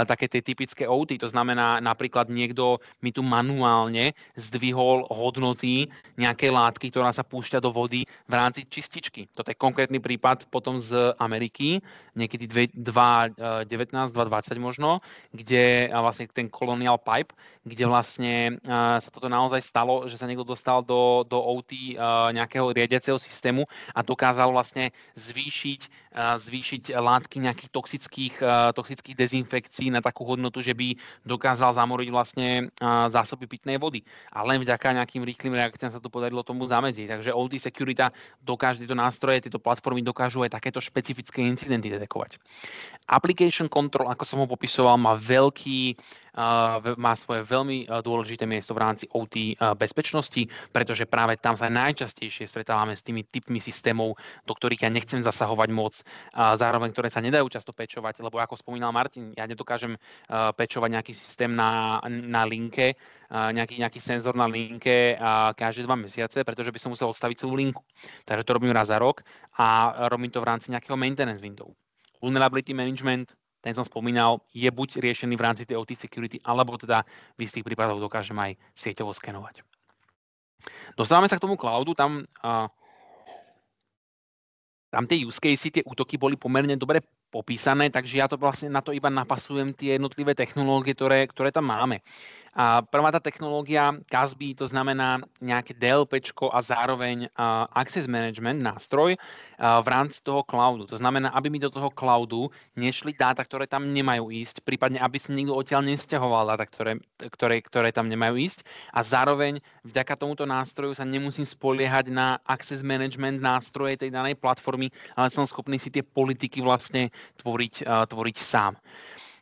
také tie typické OT, to znamená napríklad niekto mi tu manuálne zdvihol hodnoty nejakej látky, ktorá sa púšťa do vody v rámci čističky. Toto je konkrétny prípad potom z Ameriky, niekedy 2019, 2020 možno, kde vlastne ten Colonial Pipe, kde vlastne sa toto naozaj stalo, že sa niekto dostal do OT nejakého riadiaceho systému a dokázal vlastne zvýšiť látky nejakých toxických dezinfekcií na takú hodnotu, že by dokázal zamoriť vlastne zásoby pitnej vody. A len vďaka nejakým rýchlym reakciám sa to podarilo tomu zamedziť. Takže OT Security dokáže tieto nástroje, tieto platformy dokážu aj takéto špecifické incidenty detekovať. Application Control, ako som ho popisoval, má svoje veľmi dôležité miesto v rámci OT bezpečnosti, pretože práve tam sa najčastejšie stretávame s tými typmi systémov, do ktorých ja nechcem zasahovať moc, zároveň ktoré sa nedajú často pečovať, lebo ako spomínal Martin, ja nedokážem pečovať nejaký systém na linke, nejaký senzor na linke každé 2 mesiace, pretože by som musel odstaviť celú linku. Takže to robím raz za rok a robím to v rámci nejakého maintenance window. Vulnerability management, ten som spomínal, je buď riešený v rámci tej OT security, alebo teda v istých prípadoch dokážem aj sieťovo skenovať. Dostávame sa k tomu cloudu, tam tie use casey, tie útoky boli pomerne dobre popísané, takže ja to vlastne na to iba napasujem tie jednotlivé technológie, ktoré tam máme. A prvá tá technológia CASB, to znamená nejaké DLPčko a zároveň Access Management nástroj v rámci toho cloudu. To znamená, aby mi do toho cloudu nešli dáta, ktoré tam nemajú ísť, prípadne aby si niekto odtiaľ nesťahoval dáta, ktoré tam nemajú ísť. A zároveň vďaka tomuto nástroju sa nemusím spoliehať na Access Management nástroje tej danej platformy, ale som schopný si tie politiky vlastne tvoriť sám.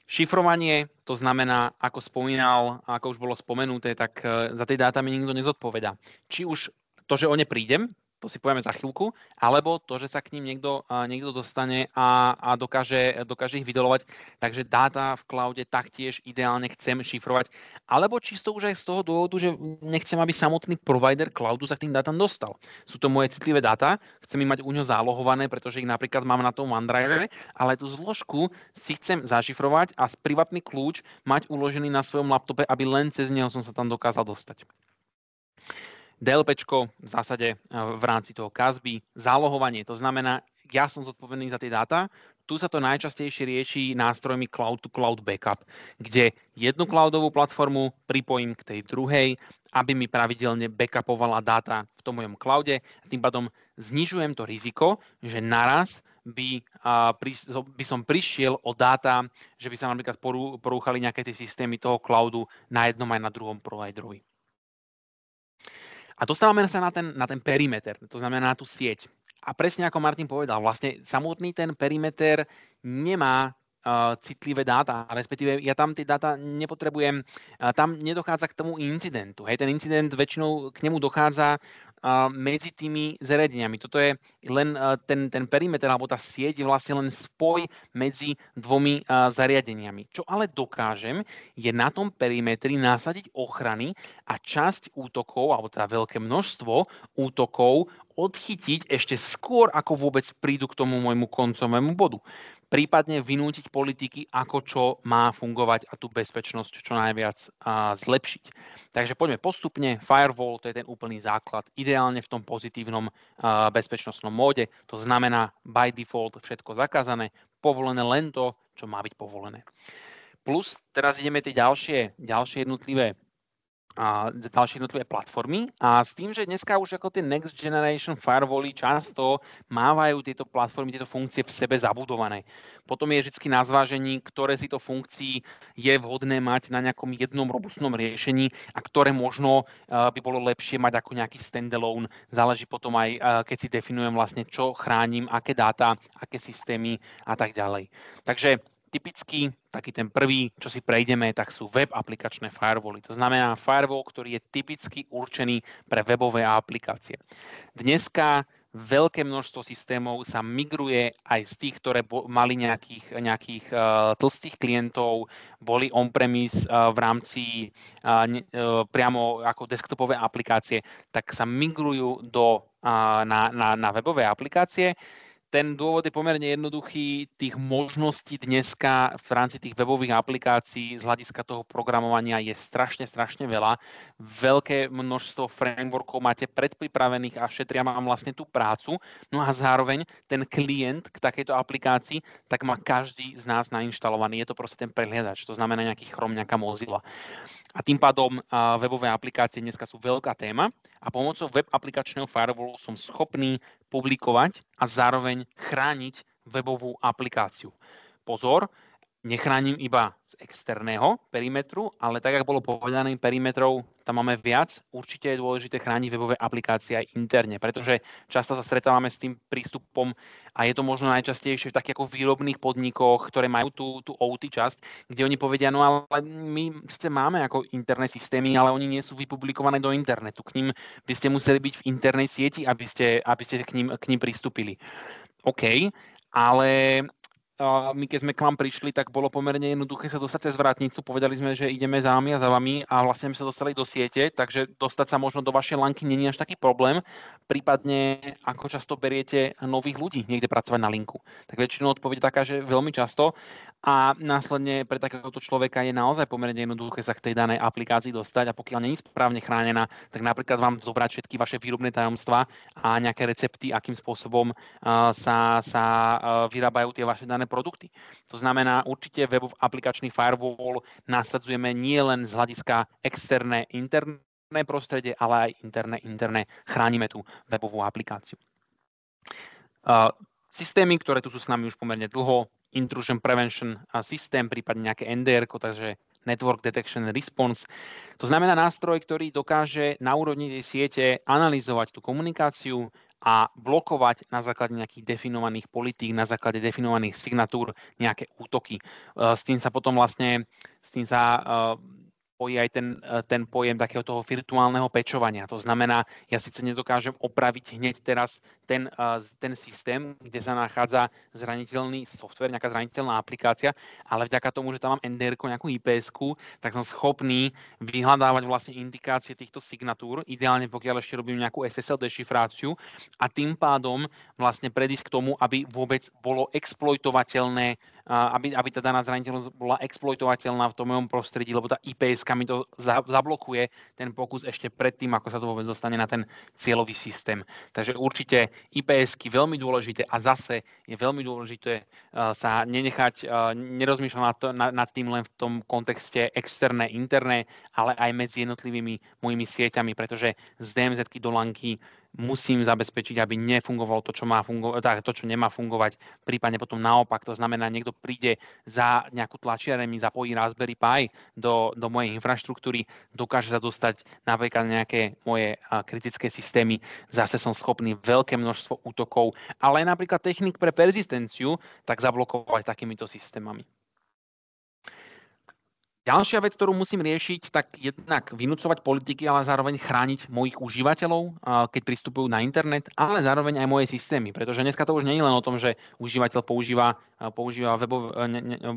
Šifrovanie, to znamená, ako spomínal, ako už bolo spomenuté, tak za tie dáta mi nikto nezodpovedá. Či už to, že o ne prídem, to si povieme za chvíľku, alebo to, že sa k ním niekto dostane a dokáže ich vydolovať. Takže dáta v cloude taktiež ideálne chcem šifrovať. Alebo čisto už aj z toho dôvodu, že nechcem, aby samotný provider cloudu sa k tým dátam dostal. Sú to moje citlivé dáta, chcem ich mať u ňo zálohované, pretože ich napríklad mám na tom OneDrive, ale tú zložku si chcem zašifrovať a privátny kľúč mať uložený na svojom laptope, aby len cez neho som sa tam dokázal dostať. DLPčko v zásade v rámci toho CASB, zálohovanie, to znamená, ja som zodpovedný za tie dáta, tu sa to najčastejšie rieši nástrojmi cloud-to-cloud backup, kde jednu cloudovú platformu pripojím k tej druhej, aby mi pravidelne backupovala dáta v tom mojom cloude. Tým pádom znižujem to riziko, že naraz by som prišiel o dáta, že by sa napríklad porúchali nejaké tie systémy toho cloudu na jednom aj na druhom providerovi. A dostávame sa na ten perimeter, to znamená na tú sieť. A presne ako Martin povedal, vlastne samotný ten perimeter nemá citlivé dáta, respektíve ja tam tie dáta nepotrebujem, tam nedochádza k tomu incidentu. Hej, ten incident väčšinou k nemu dochádza medzi tými zariadeniami. Toto je len ten perimeter, alebo tá sieť je vlastne len spoj medzi dvomi zariadeniami. Čo ale dokážem, je na tom perimetri nasadiť ochrany a časť útokov, alebo teda veľké množstvo útokov odchytiť ešte skôr, ako vôbec prídu k tomu môjmu koncovému bodu. Prípadne vynútiť politiky, ako čo má fungovať a tú bezpečnosť čo najviac zlepšiť. Takže poďme postupne. Firewall, to je ten úplný základ. Ideálne v tom pozitívnom bezpečnostnom móde. To znamená by default všetko zakázané, povolené len to, čo má byť povolené. Plus teraz ideme tie ďalšie jednotlivé platformy a s tým, že dneska už ako tie next generation firewally často mávajú tieto platformy, tieto funkcie v sebe zabudované. Potom je vždy na zvážení, ktoré z týchto funkcií je vhodné mať na nejakom jednom robustnom riešení a ktoré možno by bolo lepšie mať ako nejaký standalone. Záleží potom aj, keď si definujem vlastne, čo chránim, aké dáta, aké systémy a tak ďalej. Takže typicky, taký ten prvý, čo si prejdeme, tak sú web aplikačné firewally. To znamená firewall, ktorý je typicky určený pre webové aplikácie. Dneska veľké množstvo systémov sa migruje aj z tých, ktoré mali nejakých tlstých klientov, boli on-premise v rámci priamo ako desktopové aplikácie, tak sa migrujú na webové aplikácie. Ten dôvod je pomerne jednoduchý. Tých možností dneska v rámci tých webových aplikácií z hľadiska toho programovania je strašne veľa. Veľké množstvo frameworkov máte predpripravených a šetria vám vlastne tú prácu. No a zároveň ten klient k takejto aplikácii, tak má každý z nás nainštalovaný. Je to proste ten prehliadač, to znamená nejaký Chrome, nejaká Mozilla. A tým pádom webové aplikácie dneska sú veľká téma a pomocou web aplikačného firewallu som schopný publikovať a zároveň chrániť webovú aplikáciu. Pozor, nechránim iba z externého perimetru, ale tak, ako bolo povedané, perimetrov tam máme viac. Určite je dôležité chrániť webové aplikácie aj interne, pretože často sa stretávame s tým prístupom a je to možno najčastejšie v takých ako výrobných podnikoch, ktoré majú tú OT časť, kde oni povedia, no ale my sice máme ako interné systémy, ale oni nie sú vypublikované do internetu. K ním by ste museli byť v internej sieti, aby ste k ním pristúpili. OK, ale my keď sme k vám prišli, tak bolo pomerne jednoduché sa dostať cez vrátnicu. Povedali sme, že ideme za nami a za vami a vlastne sme sa dostali do siete, takže dostať sa možno do vašej lanky nie je až taký problém. Prípadne, ako často beriete nových ľudí niekde pracovať na linku. Tak väčšinou odpoveď taká, že veľmi často a následne pre takéhoto človeka je naozaj pomerne jednoduché sa k tej danej aplikácii dostať a pokiaľ nie je správne chránená, tak napríklad vám zobrať všetky vaše výrobné tajomstvá a nejaké recepty, akým spôsobom sa vyrábajú tie vaše dané produkty. To znamená, určite webov aplikačný firewall nasadzujeme nie len z hľadiska externé, interné prostredie, ale aj interné. Chránime tú webovú aplikáciu. Systémy, ktoré tu sú s nami už pomerne dlho, Intrusion Prevention systém, prípadne nejaké NDR, takže Network Detection Response. To znamená nástroj, ktorý dokáže na úrovni tej siete analyzovať tú komunikáciu a blokovať na základe nejakých definovaných politík, na základe definovaných signatúr nejaké útoky. S tým sa potom vlastne pojí aj ten pojem takého toho virtuálneho pečovania. To znamená, ja síce nedokážem opraviť hneď teraz ten systém, kde sa nachádza zraniteľný software, nejaká zraniteľná aplikácia, ale vďaka tomu, že tam mám NDR-ko, nejakú IPS-ku, tak som schopný vyhľadávať vlastne indikácie týchto signatúr, ideálne pokiaľ ešte robím nejakú SSL dešifráciu a tým pádom vlastne predísť k tomu, aby vôbec bolo exploitovateľné, aby tá daná zraniteľnosť bola exploitovateľná v tom mojom prostredí, lebo tá IPS-ka mi to zablokuje ten pokus ešte predtým, ako sa to vôbec dostane na ten cieľový systém. Takže určite IPS-ky veľmi dôležité a zase je veľmi dôležité sa nerozmýšľať nad tým len v tom kontexte externé, interné, ale aj medzi jednotlivými mojimi sieťami, pretože z DMZ-ky do lanky musím zabezpečiť, aby nefungovalo to, čo má fungovať, to, čo nemá fungovať, prípadne potom naopak. To znamená, niekto príde za nejakú tlačiareň, zapojí Raspberry Pi do mojej infraštruktúry, dokáže sa dostať napríklad nejaké moje kritické systémy, zase som schopný veľké množstvo útokov, ale aj napríklad technik pre persistenciu, tak zablokovať takýmito systémami. Ďalšia vec, ktorú musím riešiť, tak jednak vynúcovať politiky, ale zároveň chrániť mojich užívateľov, keď pristupujú na internet, ale zároveň aj moje systémy. Pretože dneska to už nie je len o tom, že užívateľ používa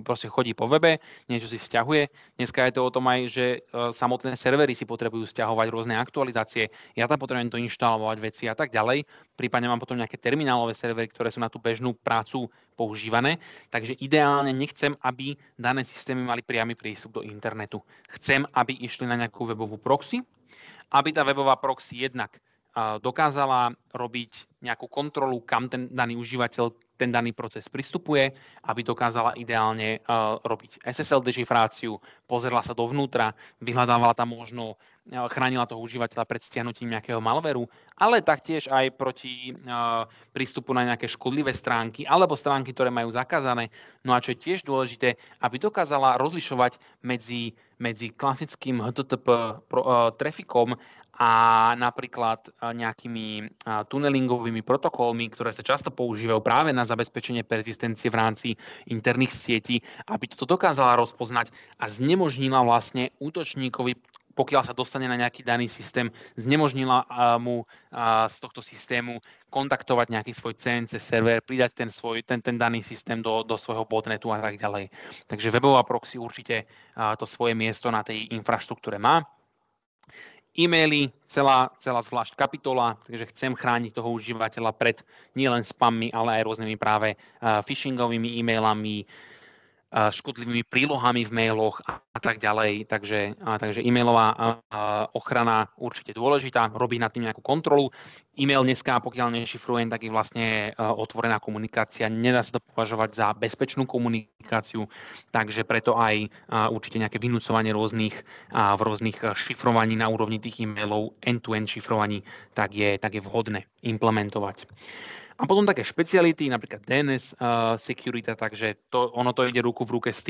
proste chodí po webe, niečo si sťahuje. Dneska je to o tom aj, že samotné servery si potrebujú sťahovať rôzne aktualizácie. Ja tam potrebujem to inštalovať veci a tak ďalej. Prípadne mám potom nejaké terminálové servery, ktoré sú na tú bežnú prácu používané. Takže ideálne nechcem, aby dané systémy mali priamy prístup do internetu. Chcem, aby išli na nejakú webovú proxy, aby tá webová proxy jednak dokázala robiť nejakú kontrolu, kam ten daný užívateľ, ten daný proces pristupuje, aby dokázala ideálne robiť SSL dešifráciu, pozerala sa dovnútra, vyhľadávala tam možno, chránila toho užívateľa pred stiahnutím nejakého malveru, ale taktiež aj proti prístupu na nejaké škodlivé stránky alebo stránky, ktoré majú zakázané. No a čo je tiež dôležité, aby dokázala rozlišovať medzi klasickým HTTP trafikom a napríklad nejakými tunelingovými protokolmi, ktoré sa často používajú práve na zabezpečenie persistencie v rámci interných sietí, aby to dokázala rozpoznať a znemožnila vlastne útočníkovi pokiaľ sa dostane na nejaký daný systém, znemožnila mu z tohto systému kontaktovať nejaký svoj CNC server, pridať ten daný systém do svojho botnetu a tak ďalej. Takže webová proxy určite to svoje miesto na tej infraštruktúre má. E-maily, celá zvlášť kapitola, takže chcem chrániť toho užívateľa pred nielen spammi, ale aj rôznymi práve phishingovými e-mailami, škodlivými prílohami v mailoch a tak ďalej. Takže e-mailová ochrana určite dôležitá, robí nad tým nejakú kontrolu. E-mail dneska, pokiaľ nešifrujem, tak je vlastne otvorená komunikácia. Nedá sa to považovať za bezpečnú komunikáciu, takže preto aj určite nejaké vynúcovanie v rôznych šifrovaní na úrovni tých e-mailov, end-to-end šifrovaní, tak je vhodné implementovať. A potom také špeciality, napríklad DNS security, takže ono to ide ruku v ruke s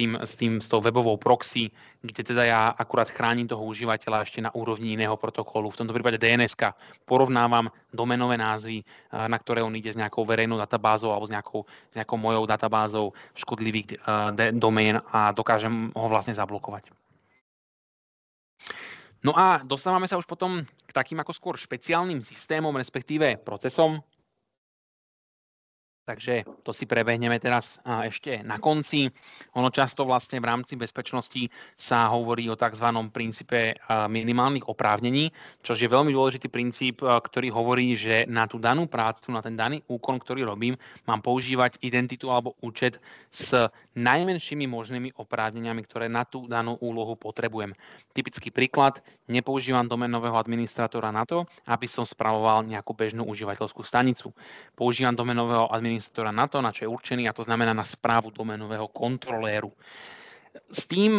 tou webovou proxy, kde teda ja akurát chránim toho užívateľa ešte na úrovni iného protokolu. V tomto prípade DNS-ka porovnávam domenové názvy, na ktoré on ide s nejakou verejnou databázou alebo s nejakou mojou databázou škodlivých domén a dokážem ho vlastne zablokovať. No a dostávame sa už potom k takým ako skôr špeciálnym systémom, respektíve procesom. Takže to si prebehneme teraz ešte na konci. Ono často vlastne v rámci bezpečnosti sa hovorí o tzv. Princípe minimálnych oprávnení, čo je veľmi dôležitý princíp, ktorý hovorí, že na tú danú prácu, na ten daný úkon, ktorý robím, mám používať identitu alebo účet s najmenšími možnými oprávneniami, ktoré na tú danú úlohu potrebujem. Typický príklad, nepoužívam domenového administrátora na to, aby som spravoval nejakú bežnú užívateľskú stanicu. Používam domenového administrátora na to, na čo je určený, a to znamená na správu domenového kontroléru. S tým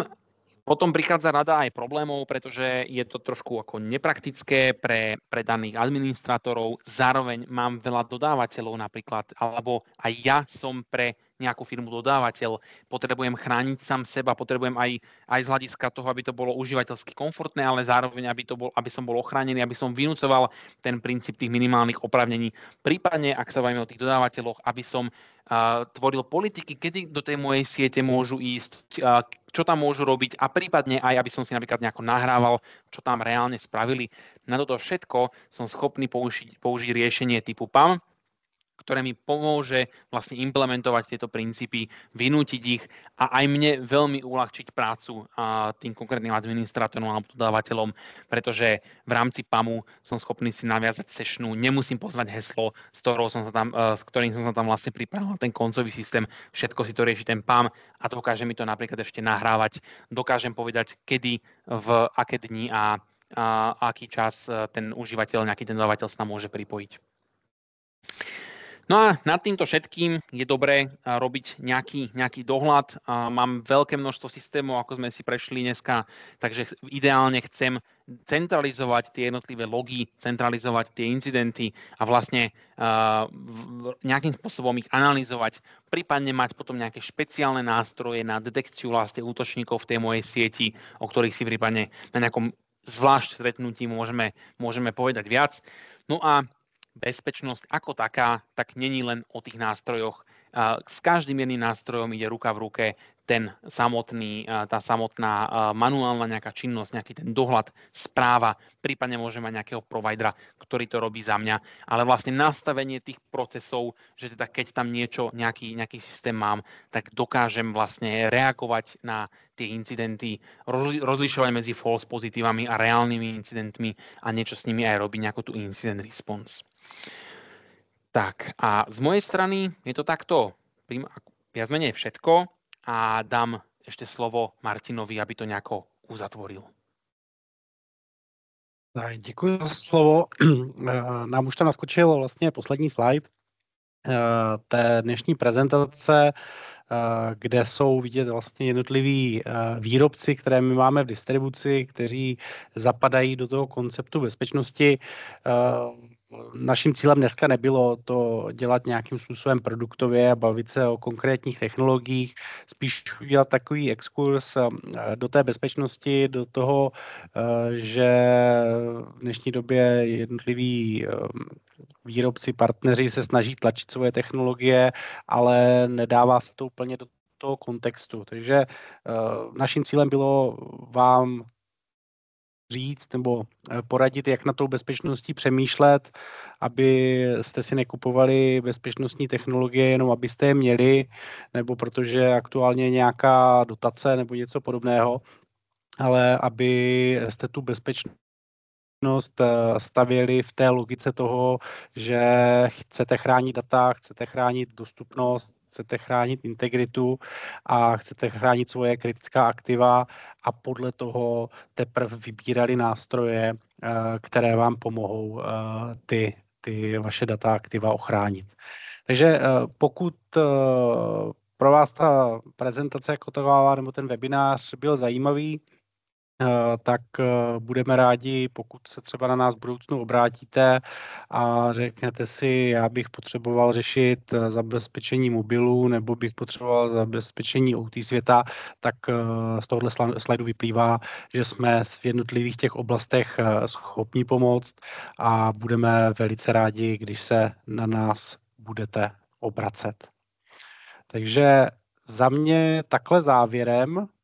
potom prichádza rada aj problémov, pretože je to trošku ako nepraktické pre daných administrátorov. Zároveň mám veľa dodávateľov napríklad, alebo aj ja som pre nejakú firmu dodávateľ, potrebujem chrániť sám seba, potrebujem aj z hľadiska toho, aby to bolo užívateľsky komfortné, ale zároveň, aby som bol ochránený, aby som vynúcoval ten princíp tých minimálnych oprávnení. Prípadne, ak sa bavíme o tých dodávateľoch, aby som tvoril politiky, kedy do tej mojej siete môžu ísť, čo tam môžu robiť a prípadne aj, aby som si napríklad nejako nahrával, čo tam reálne spravili. Na toto všetko som schopný použiť riešenie typu PAM, ktoré mi pomôže vlastne implementovať tieto princípy, vynútiť ich a aj mne veľmi uľahčiť prácu tým konkrétnym administrátorom alebo dodávateľom, pretože v rámci PAMu som schopný si naviazať sessionu, nemusím pozvať heslo, s ktorým som sa tam vlastne pripravil na ten koncový systém, všetko si to rieši ten PAM a dokáže mi to napríklad ešte nahrávať, dokážem povedať, kedy, v aké dni a aký čas ten užívateľ, nejaký ten dodávateľ sa môže pripojiť. No a nad týmto všetkým je dobré robiť nejaký dohľad. Mám veľké množstvo systémov, ako sme si prešli dneska, takže ideálne chcem centralizovať tie jednotlivé logy, centralizovať tie incidenty a vlastne nejakým spôsobom ich analyzovať, prípadne mať potom nejaké špeciálne nástroje na detekciu vlastne útočníkov v tej mojej sieti, o ktorých si prípadne na nejakom zvlášť stretnutí môžeme povedať viac. No a bezpečnosť ako taká, tak není len o tých nástrojoch. S každým jedným nástrojom ide ruka v ruke tá samotná manuálna nejaká činnosť, nejaký ten dohľad, správa, prípadne môže mať nejakého providera, ktorý to robí za mňa, ale vlastne nastavenie tých procesov, že teda keď tam nejaký systém mám, tak dokážem vlastne reagovať na tie incidenty, rozlišovať medzi false pozitívami a reálnymi incidentmi a niečo s nimi aj robiť, nejakú tú incident response. Tak a z mojej strany je to takto viac menej všetko a dám ešte slovo Martinovi, aby to nejako uzatvoril. Tak, děkuji za slovo. Nám už tam naskočil vlastně poslední slide té dnešní prezentace, kde jsou vidět vlastně jednotliví výrobci, které my máme v distribuci, kteří zapadají do toho konceptu bezpečnosti. Naším cílem dneska nebylo to dělat nějakým způsobem produktově a bavit se o konkrétních technologiích, spíš udělat takový exkurs do té bezpečnosti, do toho, že v dnešní době jednotliví výrobci, partneři se snaží tlačit svoje technologie, ale nedává se to úplně do toho kontextu. Takže naším cílem bylo vám říct nebo poradit, jak na tou bezpečností přemýšlet, aby jste si nekupovali bezpečnostní technologie jenom abyste je měli, nebo protože aktuálně je nějaká dotace nebo něco podobného, ale aby jste tu bezpečnost stavěli v té logice toho, že chcete chránit data, chcete chránit dostupnost, chcete chránit integritu a chcete chránit svoje kritická aktiva a podle toho teprve vybírali nástroje, které vám pomohou ty vaše data aktiva ochránit. Takže pokud pro vás ta prezentace jako taková nebo ten webinář byl zajímavý, tak budeme rádi, pokud se třeba na nás v budoucnu obrátíte a řeknete si, já bych potřeboval řešit zabezpečení mobilů nebo bych potřeboval zabezpečení OT světa, tak z tohohle slajdu vyplývá, že jsme v jednotlivých těch oblastech schopni pomoct a budeme velice rádi, když se na nás budete obracet. Takže za mě takhle závěrem